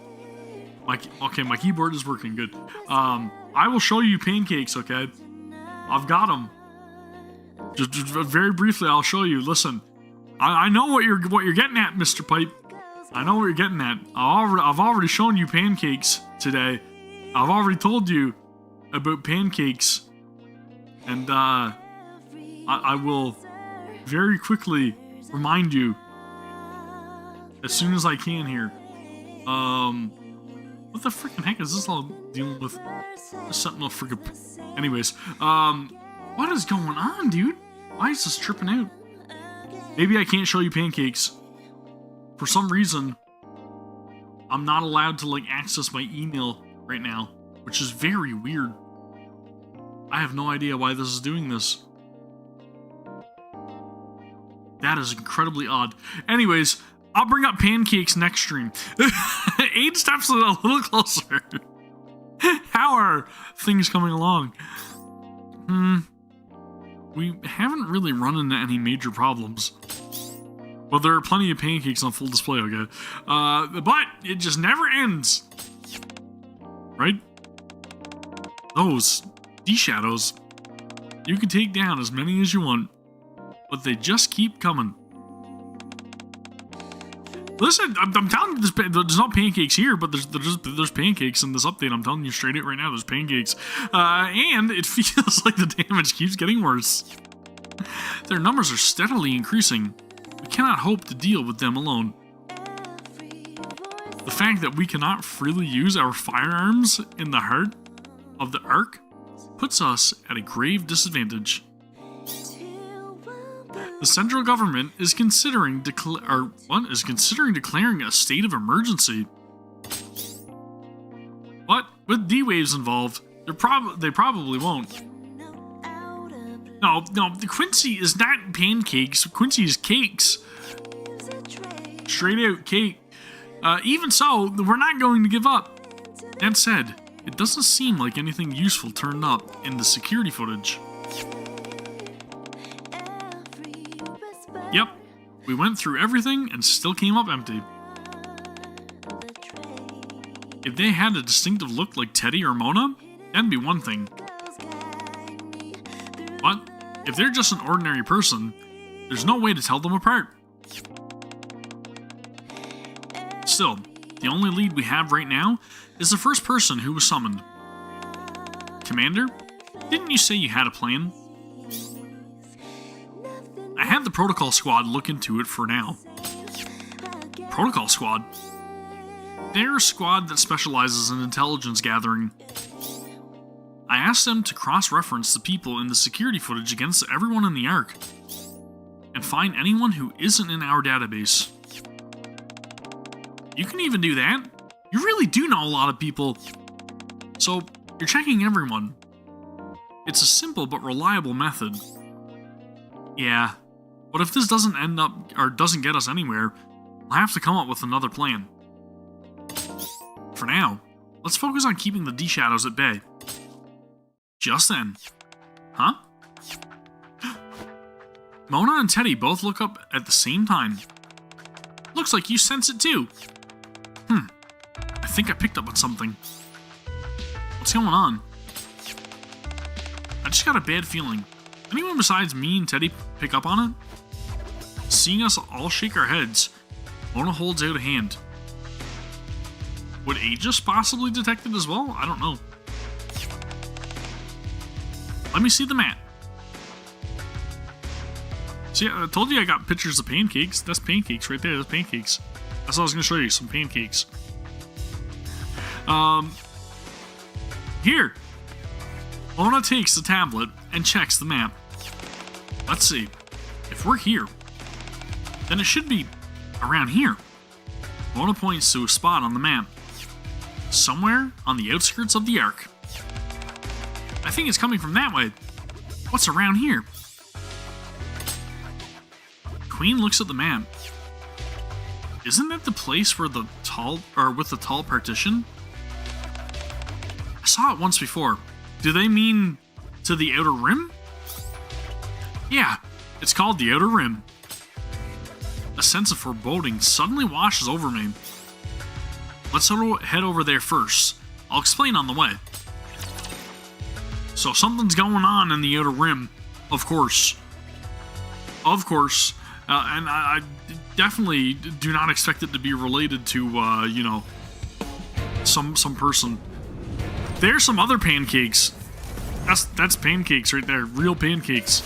Okay, my keyboard is working, good. I will show you pancakes, okay? I've got them. Just very briefly, I'll show you. Listen, I know what you're getting at, Mr. Pipe. I know what you're getting at. I've already shown you pancakes today. I've already told you about pancakes, and I will very quickly remind you as soon as I can here. What the freaking heck is this all dealing with? There's something else freaking. Anyways, what is going on, dude? Why is this tripping out? Maybe I can't show you pancakes. For some reason, I'm not allowed to like access my email right now, which is very weird. I have no idea why this is doing this. That is incredibly odd. Anyways, I'll bring up pancakes next stream. 8 steps a little closer. How are things coming along? We haven't really run into any major problems. Well, there are plenty of pancakes on full display, okay? But it just never ends. Right? Those D-shadows. You can take down as many as you want, but they just keep coming. Listen, I'm telling you, there's not pancakes here, but there's pancakes in this update. I'm telling you straight out right now, there's pancakes. And it feels like the damage keeps getting worse. Their numbers are steadily increasing. We cannot hope to deal with them alone. The fact that we cannot freely use our firearms in the heart of the Ark puts us at a grave disadvantage. The central government is considering declaring a state of emergency. What? With D-waves involved, they probably won't. No, the Quincy is not pancakes. Quincy is cakes. Straight out cake. Even so, we're not going to give up. That said, it doesn't seem like anything useful turned up in the security footage. Yep, we went through everything and still came up empty. If they had a distinctive look like Teddy or Mona, that'd be one thing. But if they're just an ordinary person, there's no way to tell them apart. Still, the only lead we have right now is the first person who was summoned. Commander, didn't you say you had a plan? I had the Protocol Squad look into it for now. Protocol Squad? They're a squad that specializes in intelligence gathering. I asked them to cross-reference the people in the security footage against everyone in the Ark, and find anyone who isn't in our database. You can even do that? You really do know a lot of people. So, you're checking everyone. It's a simple but reliable method. Yeah, but if this doesn't end up, or doesn't get us anywhere, I'll have to come up with another plan. For now, let's focus on keeping the D-shadows at bay. Just then. Huh? Mona and Teddy both look up at the same time. Looks like you sense it too. I think I picked up on something. What's going on? I just got a bad feeling. Anyone besides me and Teddy pick up on it? Seeing us all shake our heads, Mona holds out a hand. Would Aegis possibly detect it as well? I don't know. Let me see the map. See, I told you I got pictures of pancakes. That's pancakes right there. That's pancakes. That's what I was going to show you. Some pancakes. Here. Mona takes the tablet and checks the map. Let's see. If we're here, then it should be around here. Mona points to a spot on the map. Somewhere on the outskirts of the Ark. I think it's coming from that way. What's around here? Queen looks at the map. Isn't that the place where with the tall partition? I saw it once before. Do they mean to the Outer Rim? Yeah, it's called the Outer Rim. A sense of foreboding suddenly washes over me. Let's head over there first. I'll explain on the way. So something's going on in the Outer Rim, of course. Of course. And I definitely do not expect it to be related to, you know, some person. There's some other pancakes. That's pancakes right there. Real pancakes.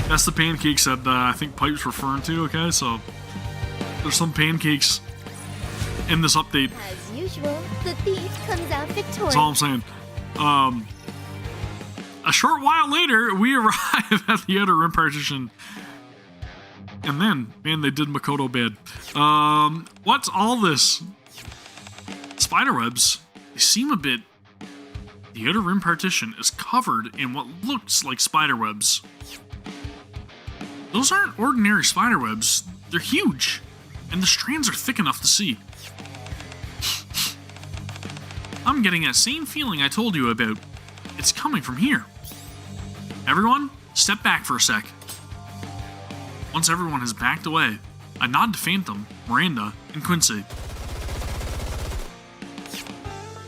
That's the pancakes that I think Pipe's referring to, okay? So, there's some pancakes in this update. As usual, the thief comes out victorious. That's all I'm saying. A short while later, we arrive at the Outer Rim partition. And then, man, they did Makoto bad. What's all this? Spiderwebs. They seem a bit... The Outer Rim partition is covered in what looks like spiderwebs. Those aren't ordinary spiderwebs. They're huge. And the strands are thick enough to see. I'm getting that same feeling I told you about. It's coming from here. Everyone, step back for a sec. Once everyone has backed away, I nod to Phantom, Miranda, and Quincy.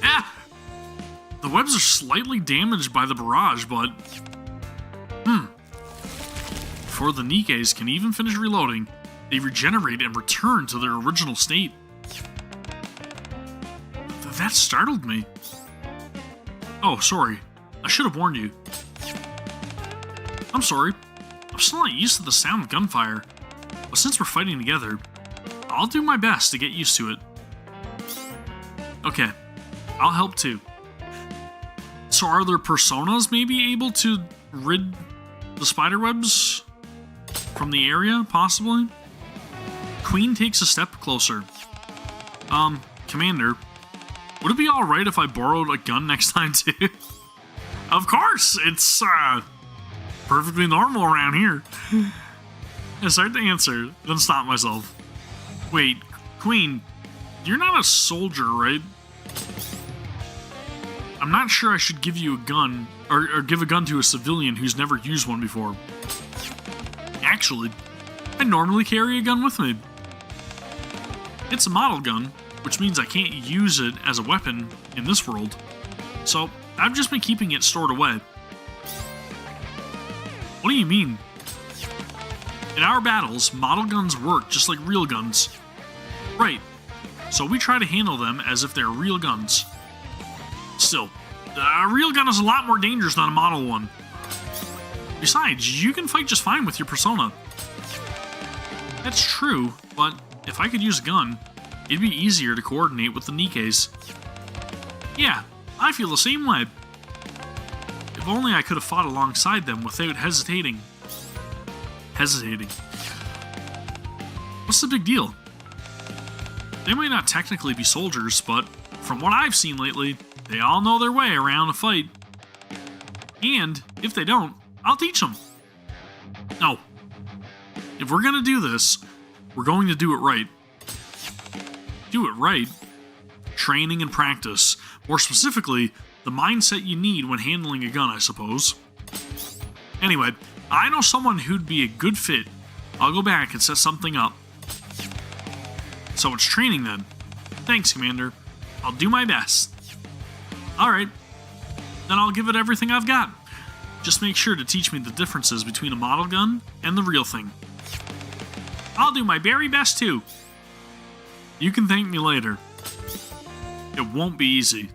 Ah! The webs are slightly damaged by the barrage, but... Before the NIKKEs can even finish reloading, they regenerate and return to their original state. That startled me. Oh, sorry. I should have warned you. I'm sorry. I'm still not used to the sound of gunfire, but since we're fighting together, I'll do my best to get used to it. Okay, I'll help too. So are there personas maybe able to rid the spiderwebs from the area, possibly? Queen takes a step closer. Commander, would it be alright if I borrowed a gun next time too? Of course, it's, perfectly normal around here. I start to answer, then stop myself. Wait, Queen, you're not a soldier, right? I'm not sure I should give you a gun, or give a gun to a civilian who's never used one before. Actually, I normally carry a gun with me. It's a model gun, which means I can't use it as a weapon in this world. So, I've just been keeping it stored away. What do you mean? In our battles, model guns work just like real guns. Right, so we try to handle them as if they're real guns. Still, a real gun is a lot more dangerous than a model one. Besides, you can fight just fine with your persona. That's true, but if I could use a gun, it'd be easier to coordinate with the NIKKEs. Yeah, I feel the same way. If only I could have fought alongside them without hesitating. What's the big deal? They might not technically be soldiers, but from what I've seen lately, they all know their way around a fight. And if they don't, I'll teach them. No. If we're gonna do this, we're going to do it right. Do it right? Training and practice. More specifically, The mindset you need when handling a gun, I suppose. Anyway, I know someone who'd be a good fit. I'll go back and set something up. So it's training then. Thanks, Commander. I'll do my best. Alright, then I'll give it everything I've got. Just make sure to teach me the differences between a model gun and the real thing. I'll do my very best too. You can thank me later. It won't be easy.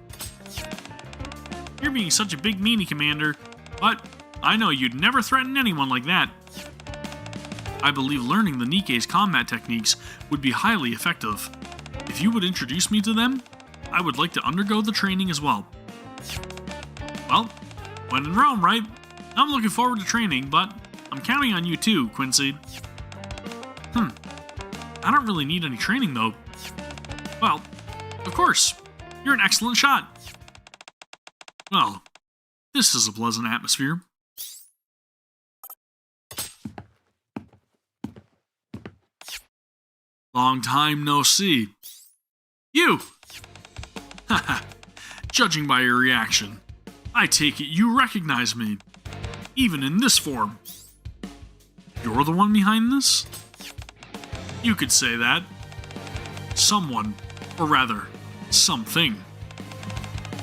You're being such a big meanie, Commander, but I know you'd never threaten anyone like that. I believe learning the NIKKE's combat techniques would be highly effective. If you would introduce me to them, I would like to undergo the training as well. Well, when in Rome, right? I'm looking forward to training, but I'm counting on you too, Quincy. I don't really need any training though. Well, of course, you're an excellent shot. Well, this is a pleasant atmosphere. Long time no see. You! Haha, judging by your reaction, I take it you recognize me, even in this form. You're the one behind this? You could say that. Someone, or rather, something,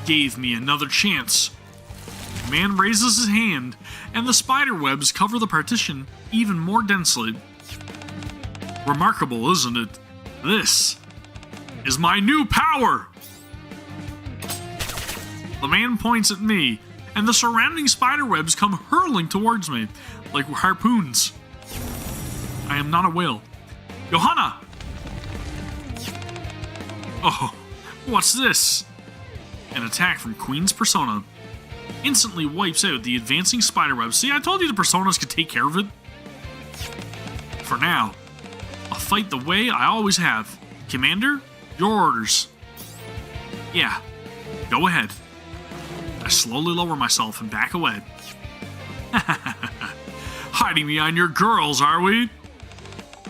gave me another chance. The man raises his hand, and the spider webs cover the partition even more densely. Remarkable, isn't it? This is my new power! The man points at me, and the surrounding spider webs come hurling towards me, like harpoons. I am not a whale. Johanna! Oh, what's this? An attack from Queen's persona. Instantly wipes out the advancing spiderweb. See, I told you the personas could take care of it. For now, I'll fight the way I always have. Commander, your orders. Yeah, go ahead. I slowly lower myself and back away. Hiding behind your girls, are we?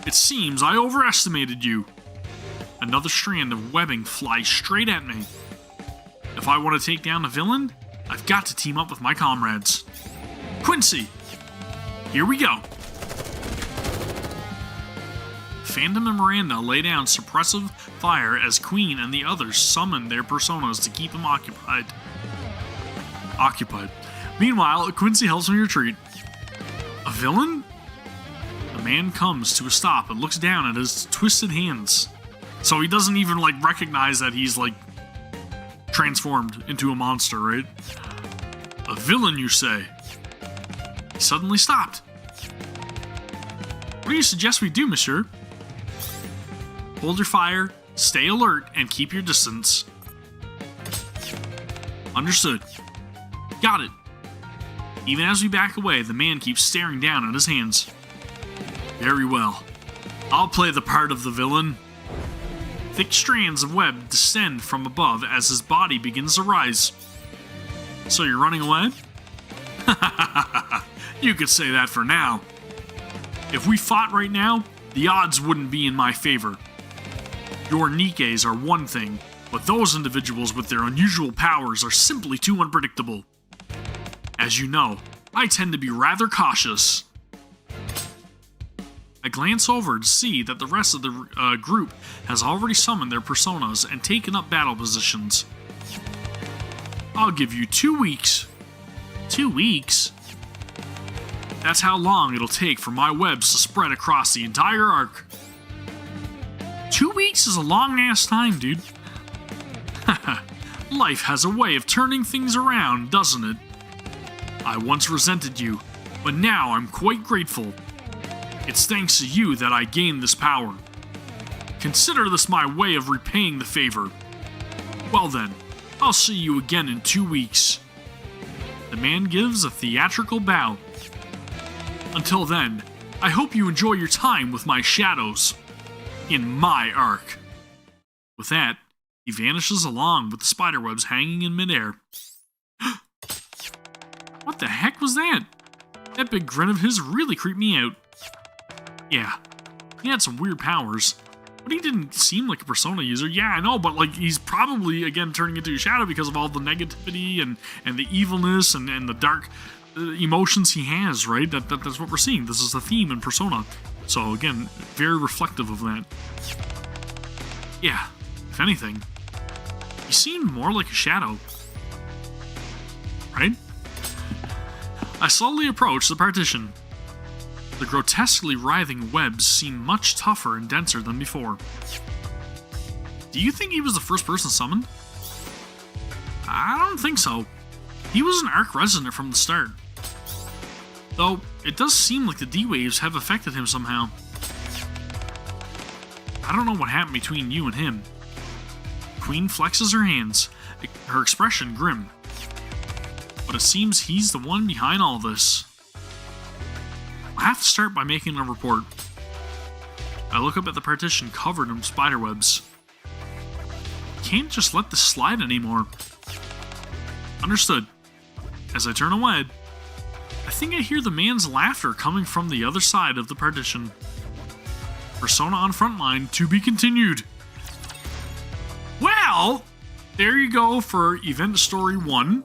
It seems I overestimated you. Another strand of webbing flies straight at me. If I want to take down a villain, I've got to team up with my comrades. Quincy! Here we go! Phantom and Miranda lay down suppressive fire as Queen and the others summon their personas to keep them occupied. Meanwhile, Quincy helps me retreat. A villain? The man comes to a stop and looks down at his twisted hands. So he doesn't even, recognize that he's, transformed into a monster, right? A villain, you say? He suddenly stopped. What do you suggest we do, monsieur? Hold your fire, stay alert, and keep your distance. Understood. Got it. Even as we back away, the man keeps staring down at his hands. Very well. I'll play the part of the villain. Thick strands of web descend from above as his body begins to rise. So you're running away? You could say that for now. If we fought right now, the odds wouldn't be in my favor. Your NIKKEs are one thing, but those individuals with their unusual powers are simply too unpredictable. As you know, I tend to be rather cautious. I glance over to see that the rest of the group has already summoned their personas and taken up battle positions. I'll give you 2 weeks. 2 weeks? That's how long it'll take for my webs to spread across the entire arc. 2 weeks is a long-ass time, dude. Life has a way of turning things around, doesn't it? I once resented you, but now I'm quite grateful. It's thanks to you that I gained this power. Consider this my way of repaying the favor. Well then, I'll see you again in 2 weeks. The man gives a theatrical bow. Until then, I hope you enjoy your time with my shadows. In my arc. With that, he vanishes along with the spiderwebs hanging in midair. What the heck was that? That big grin of his really creeped me out. Yeah, he had some weird powers, but But he didn't seem like a Persona user. Yeah, I know, but like he's probably, again, turning into a shadow because of all the negativity and the evilness and the dark emotions he has, right? That's what we're seeing. This is the theme in Persona. So again, very reflective of that. Yeah, if anything, he seemed more like a shadow. Right? I slowly approached the partition. The grotesquely writhing webs seemed much tougher and denser than before. Do you think he was the first person summoned? I don't think so. He was an Arc resident from the start. Though, it does seem like the D-Waves have affected him somehow. I don't know what happened between you and him. Queen flexes her hands, her expression grim. But it seems he's the one behind all this. I have to start by making a report. I look up at the partition covered in spiderwebs. Can't just let this slide anymore. Understood. As I turn away, I think I hear the man's laughter coming from the other side of the partition. Persona on Frontline to be continued. Well, there you go for Event Story 1.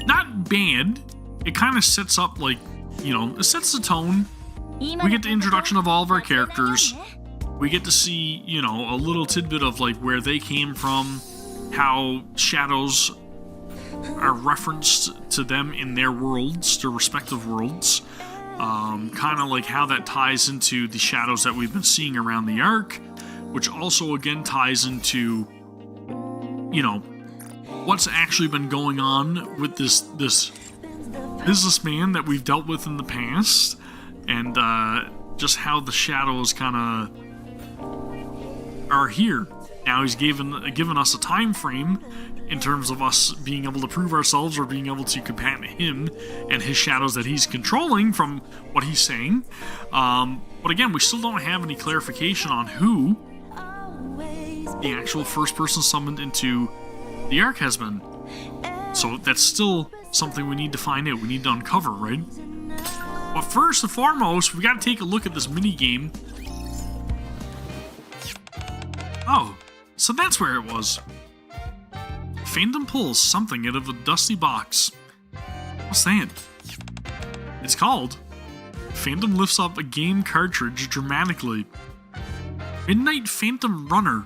Not bad. It kind of sets up, like, you know, it sets the tone. We get the introduction of all of our characters. We get to see, you know, a little tidbit of, like, where they came from, how shadows are referenced to them in their worlds, their respective worlds. Kind of like how that ties into the shadows that we've been seeing around the arc, which also, again, ties into, you know, what's actually been going on with this businessman that we've dealt with in the past, and just how the shadows kind of are here. Now he's given us a time frame in terms of us being able to prove ourselves or being able to combat him and his shadows that he's controlling from what he's saying. But again, we still don't have any clarification on who the actual first person summoned into the arc has been. So that's still something we need to find out. We need to uncover, right? But first and foremost, we got to take a look at this mini game. Oh, so that's where it was. Fandom pulls something out of a dusty box. What's that? It's called Fandom lifts up a game cartridge dramatically. Midnight Phantom Runner.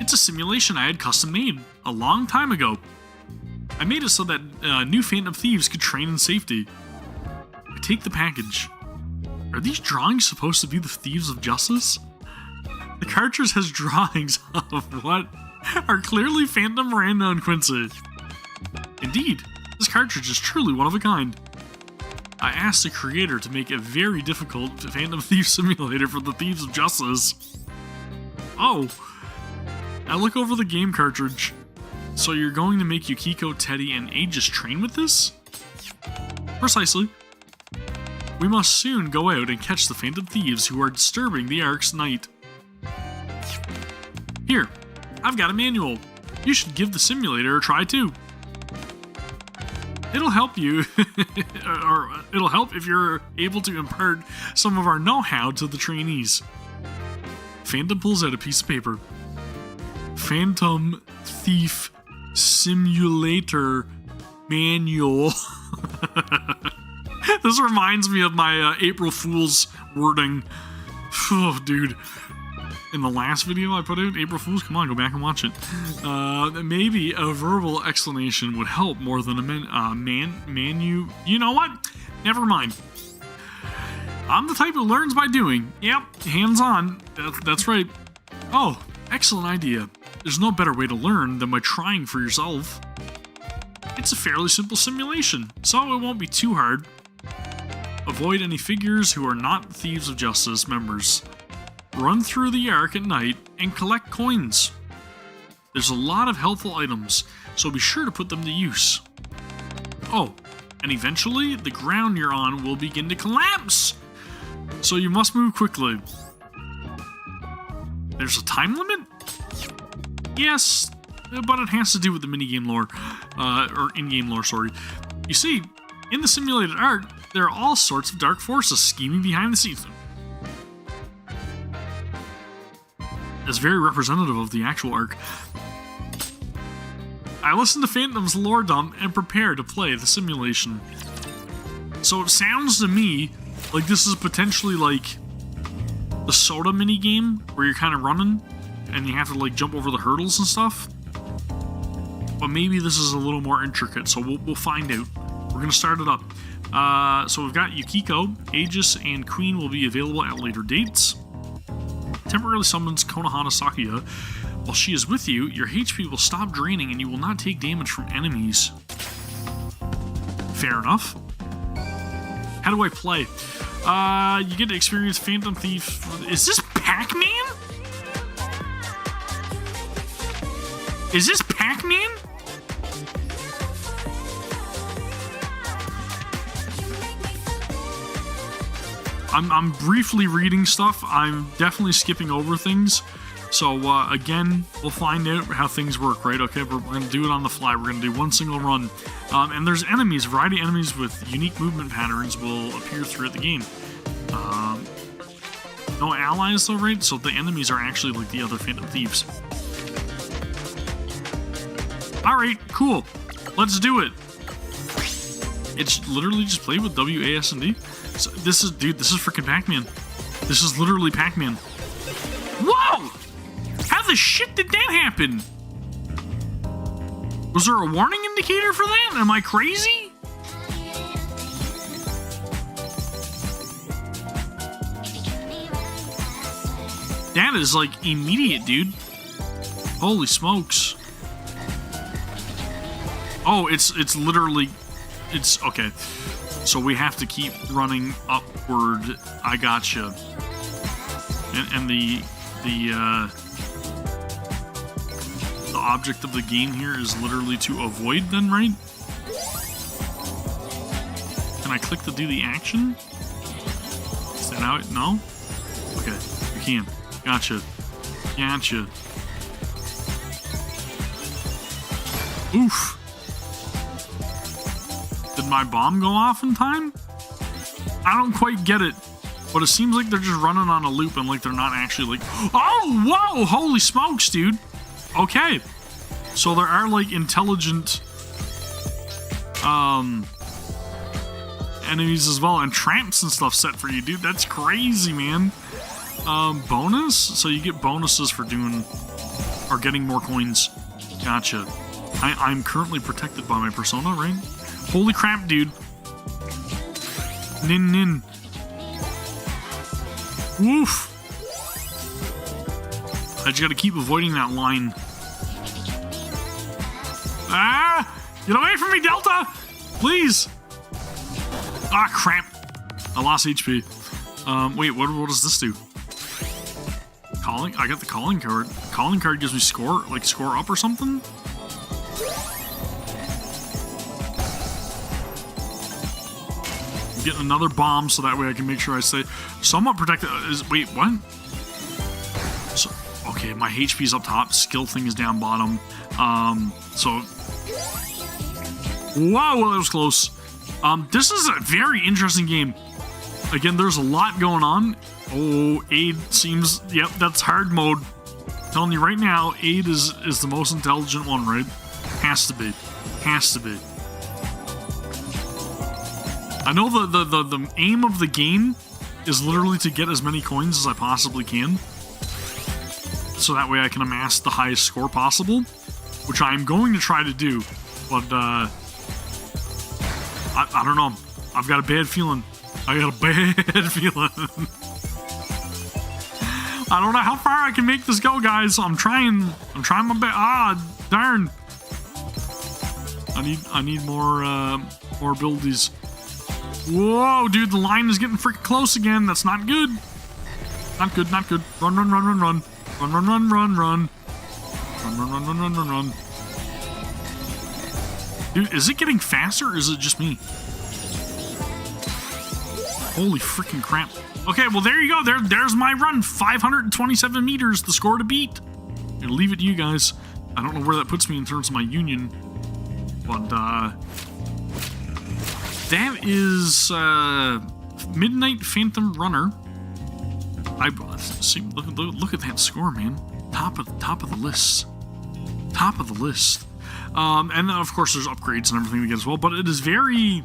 It's a simulation I had custom made a long time ago. I made it so that new Phantom Thieves could train in safety. I take the package. Are these drawings supposed to be the Thieves of Justice? The cartridge has drawings of what are clearly Phantom, Miranda, and Quincy. Indeed, this cartridge is truly one of a kind. I asked the creator to make a very difficult Phantom Thief simulator for the Thieves of Justice. Oh, I look over the game cartridge. So you're going to make Yukiko, Teddy, and Aegis train with this? Precisely. We must soon go out and catch the Phantom Thieves who are disturbing the Ark's night. Here, I've got a manual. You should give the simulator a try too. It'll help you, or it'll help if you're able to impart some of our know-how to the trainees. Phantom pulls out a piece of paper. Phantom Thief Simulator Manual. This reminds me of my April Fool's wording. Oh, dude. In the last video I put out, April Fool's, come on, go back and watch it. Maybe a verbal explanation would help more than a menu. You know what? Never mind. I'm the type who learns by doing. Yep, hands-on. That's right. Oh, excellent idea. There's no better way to learn than by trying for yourself. It's a fairly simple simulation, so it won't be too hard. Avoid any figures who are not Thieves of Justice members. Run through the Ark at night and collect coins. There's a lot of helpful items, so be sure to put them to use. Oh, and eventually the ground you're on will begin to collapse, so you must move quickly. There's a time limit? Yes, but it has to do with the minigame lore, or in-game lore, sorry. You see, in the simulated Ark, there are all sorts of dark forces scheming behind the scenes. is very representative of the actual arc. I listened to Phantom's lore dump and prepare to play the simulation. So it sounds to me like this is potentially like the soda mini game where you're kind of running and you have to like jump over the hurdles and stuff. But maybe this is a little more intricate, so we'll find out. We're gonna start it up. So we've got Yukiko, Aegis, and Queen will be available at later dates. Temporarily summons Konohana Sakuya. While she is with you, your HP will stop draining and you will not take damage from enemies. Fair enough. How do I play? You get to experience Phantom Thief. Is this Pac-Man? Is this Pac-Man? I'm briefly reading stuff. I'm definitely skipping over things. So, again, we'll find out how things work, right? Okay, we're going to do it on the fly. We're going to do one single run. And there's enemies. A variety of enemies with unique movement patterns will appear throughout the game. No allies, though, right? So the enemies are actually like the other Phantom Thieves. Alright, cool. Let's do it. It's literally just play with WASD. So this is freaking Pac-Man. This is literally Pac-Man. Whoa! How the shit did that happen? Was there a warning indicator for that? Am I crazy? That is like immediate, dude. Holy smokes. Oh, it's literally, it's okay. So we have to keep running upward. I gotcha. And the object of the game here is literally to avoid then, right? Can I click to do the action? Is that out? No? Okay, you can. Gotcha. Gotcha. Oof. Did my bomb go off in time? I don't quite get it. But it seems like they're just running on a loop and like they're not actually like... Oh, whoa! Holy smokes, dude! Okay. So there are like intelligent enemies as well, and tramps and stuff set for you, dude. That's crazy, man. Bonus? So you get bonuses for doing or getting more coins. Gotcha. I'm currently protected by my persona, right? Holy crap, dude. Nin. Woof. I just gotta keep avoiding that line. Ah! Get away from me, Delta! Please! Ah, crap. I lost HP. Wait, what does this do? Calling? I got the calling card. Calling card gives me score up or something? I'm getting another bomb so that way I can make sure I stay somewhat protected. Wait, what? So, okay, my HP's up top. Skill thing is down bottom. So... Wow, that was close. This is a very interesting game. Again, there's a lot going on. Oh, Aid seems... Yep, that's hard mode. I'm telling you right now, Aid is the most intelligent one, right? Has to be. Has to be. I know the aim of the game is literally to get as many coins as I possibly can. So that way I can amass the highest score possible. Which I am going to try to do. But, I don't know. I've got a bad feeling. I got a bad feeling. I don't know how far I can make this go, guys. I'm trying my best. Ah, darn. I need more abilities. Whoa, dude, the line is getting freaking close again. That's not good. Not good, not good. Run. Run. Dude, is it getting faster or is it just me? Holy freaking crap. Okay, well, there you go. There's my run. 527 meters, the score to beat. I'm gonna leave it to you guys. I don't know where that puts me in terms of my union. But, that is, Midnight Phantom Runner. I see. Look at that score, man. Top of the list. Top of the list. And then of course there's upgrades and everything to get as well. But it is very.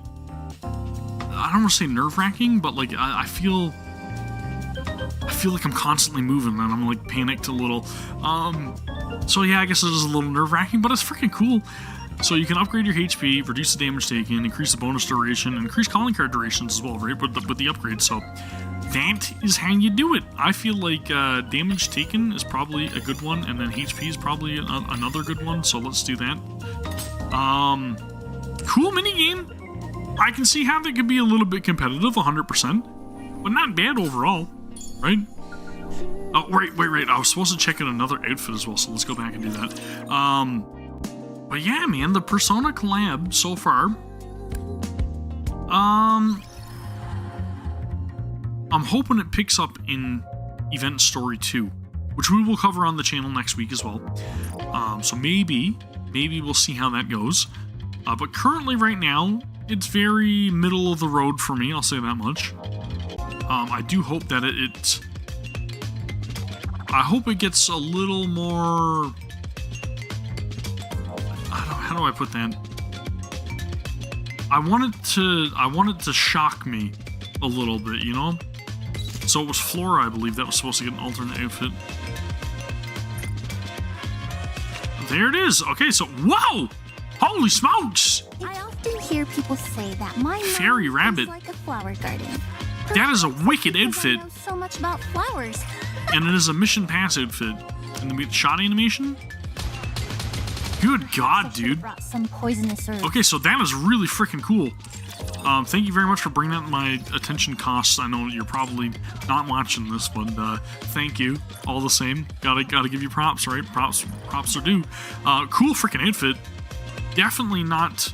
I don't want to say nerve-wracking, but like I feel like I'm constantly moving and I'm like panicked a little. So yeah, I guess it is a little nerve-wracking, but it's freaking cool. So you can upgrade your HP, reduce the damage taken, increase the bonus duration, and increase calling card durations as well, right? With the upgrade. So that is how you do it. I feel like damage taken is probably a good one, and then HP is probably another good one. So let's do that. Cool minigame. I can see how that could be a little bit competitive, 100%, but not bad overall, right? Oh, wait. I was supposed to check out another outfit as well, so let's go back and do that. But yeah, man, the Persona collab so far. I'm hoping it picks up in Event Story 2, which we will cover on the channel next week as well. So maybe we'll see how that goes. But currently, right now, it's very middle of the road for me. I'll say that much. I do hope that I hope it gets a little more. How do I put that? I want it to shock me a little bit, you know? So it was Flora, I believe, that was supposed to get an alternate outfit. There it is. Okay, so whoa! Holy smokes! I often hear people say that my Fairy mind rabbit. is like a flower garden. That is a wicked Because outfit. I know so much about flowers. And it is a mission pass outfit. And then we get shot animation? Good God, dude. Brought some poisonous herbs. Okay, so that is really freaking cool. Thank you very much for bringing that to my attention costs. I know you're probably not watching this, but thank you all the same. Gotta give you props, right? Props are due. Cool freaking outfit. Definitely not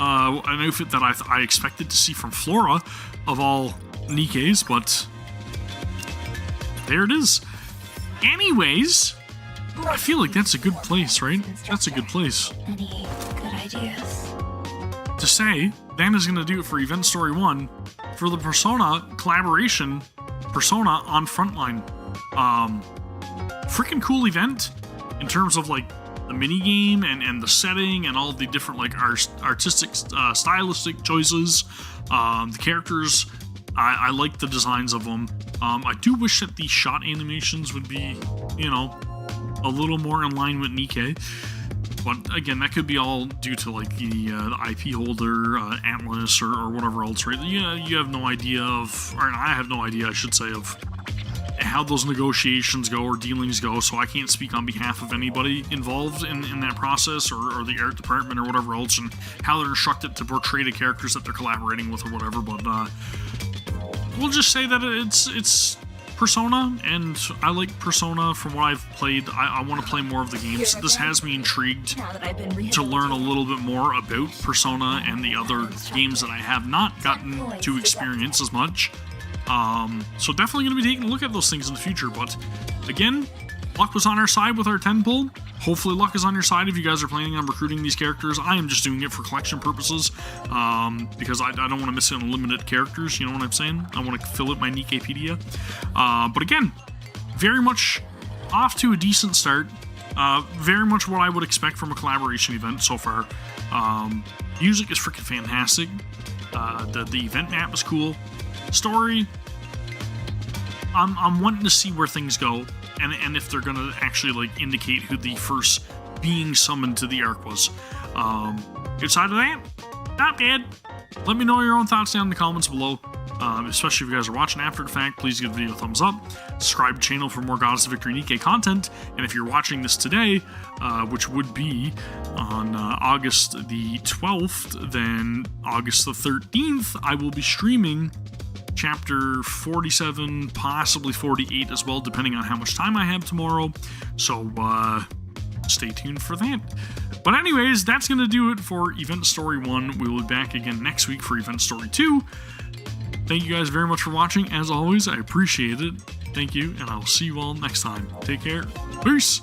an outfit that I expected to see from Flora of all NIKKE's, but there it is. Anyways, I feel like that's a good place, right? That's a good place. Any good ideas? To say, that is going to do it for Event Story 1 for the Persona collaboration, Persona on Frontline. Freaking cool event in terms of like the minigame and the setting and all the different like artistic, stylistic choices. The characters, I like the designs of them. I do wish that the shot animations would be, you know, a little more in line with NIKKE. But again, that could be all due to like the IP holder, Atlas, or whatever else, right? You have no idea of, or I have no idea, I should say, of how those negotiations go or dealings go, so I can't speak on behalf of anybody involved in that process or the art department or whatever else, and how they're instructed to portray the characters that they're collaborating with or whatever, but we'll just say that it's Persona, and I like Persona from what I've played. I want to play more of the games. This has me intrigued to learn a little bit more about Persona and the other games that I have not gotten to experience as much. So definitely going to be taking a look at those things in the future, but again, luck was on our side with our 10 pull. Hopefully luck is on your side if you guys are planning on recruiting these characters. I am just doing it for collection purposes, because I don't want to miss out on limited characters, you know what I'm saying? I want to fill out my Nikkepedia. But again, very much off to a decent start. Very much what I would expect from a collaboration event so far. Music is freaking fantastic. The event map is cool. Story, I'm wanting to see where things go, and if they're gonna actually like indicate who the first being summoned to the Ark was. Outside of that, not bad. Let me know your own thoughts down in the comments below. Especially if you guys are watching after the fact, please give the video a thumbs up. Subscribe to the channel for more Goddess of Victory NIKKE content. And if you're watching this today, which would be on August the 12th, then August the 13th, I will be streaming Chapter 47, possibly 48 as well, depending on how much time I have tomorrow. So stay tuned for that. But anyways, that's going to do it for Event Story 1. We will be back again next week for Event Story 2. Thank you guys very much for watching. As always, I appreciate it. Thank you, and I'll see you all next time. Take care. Peace!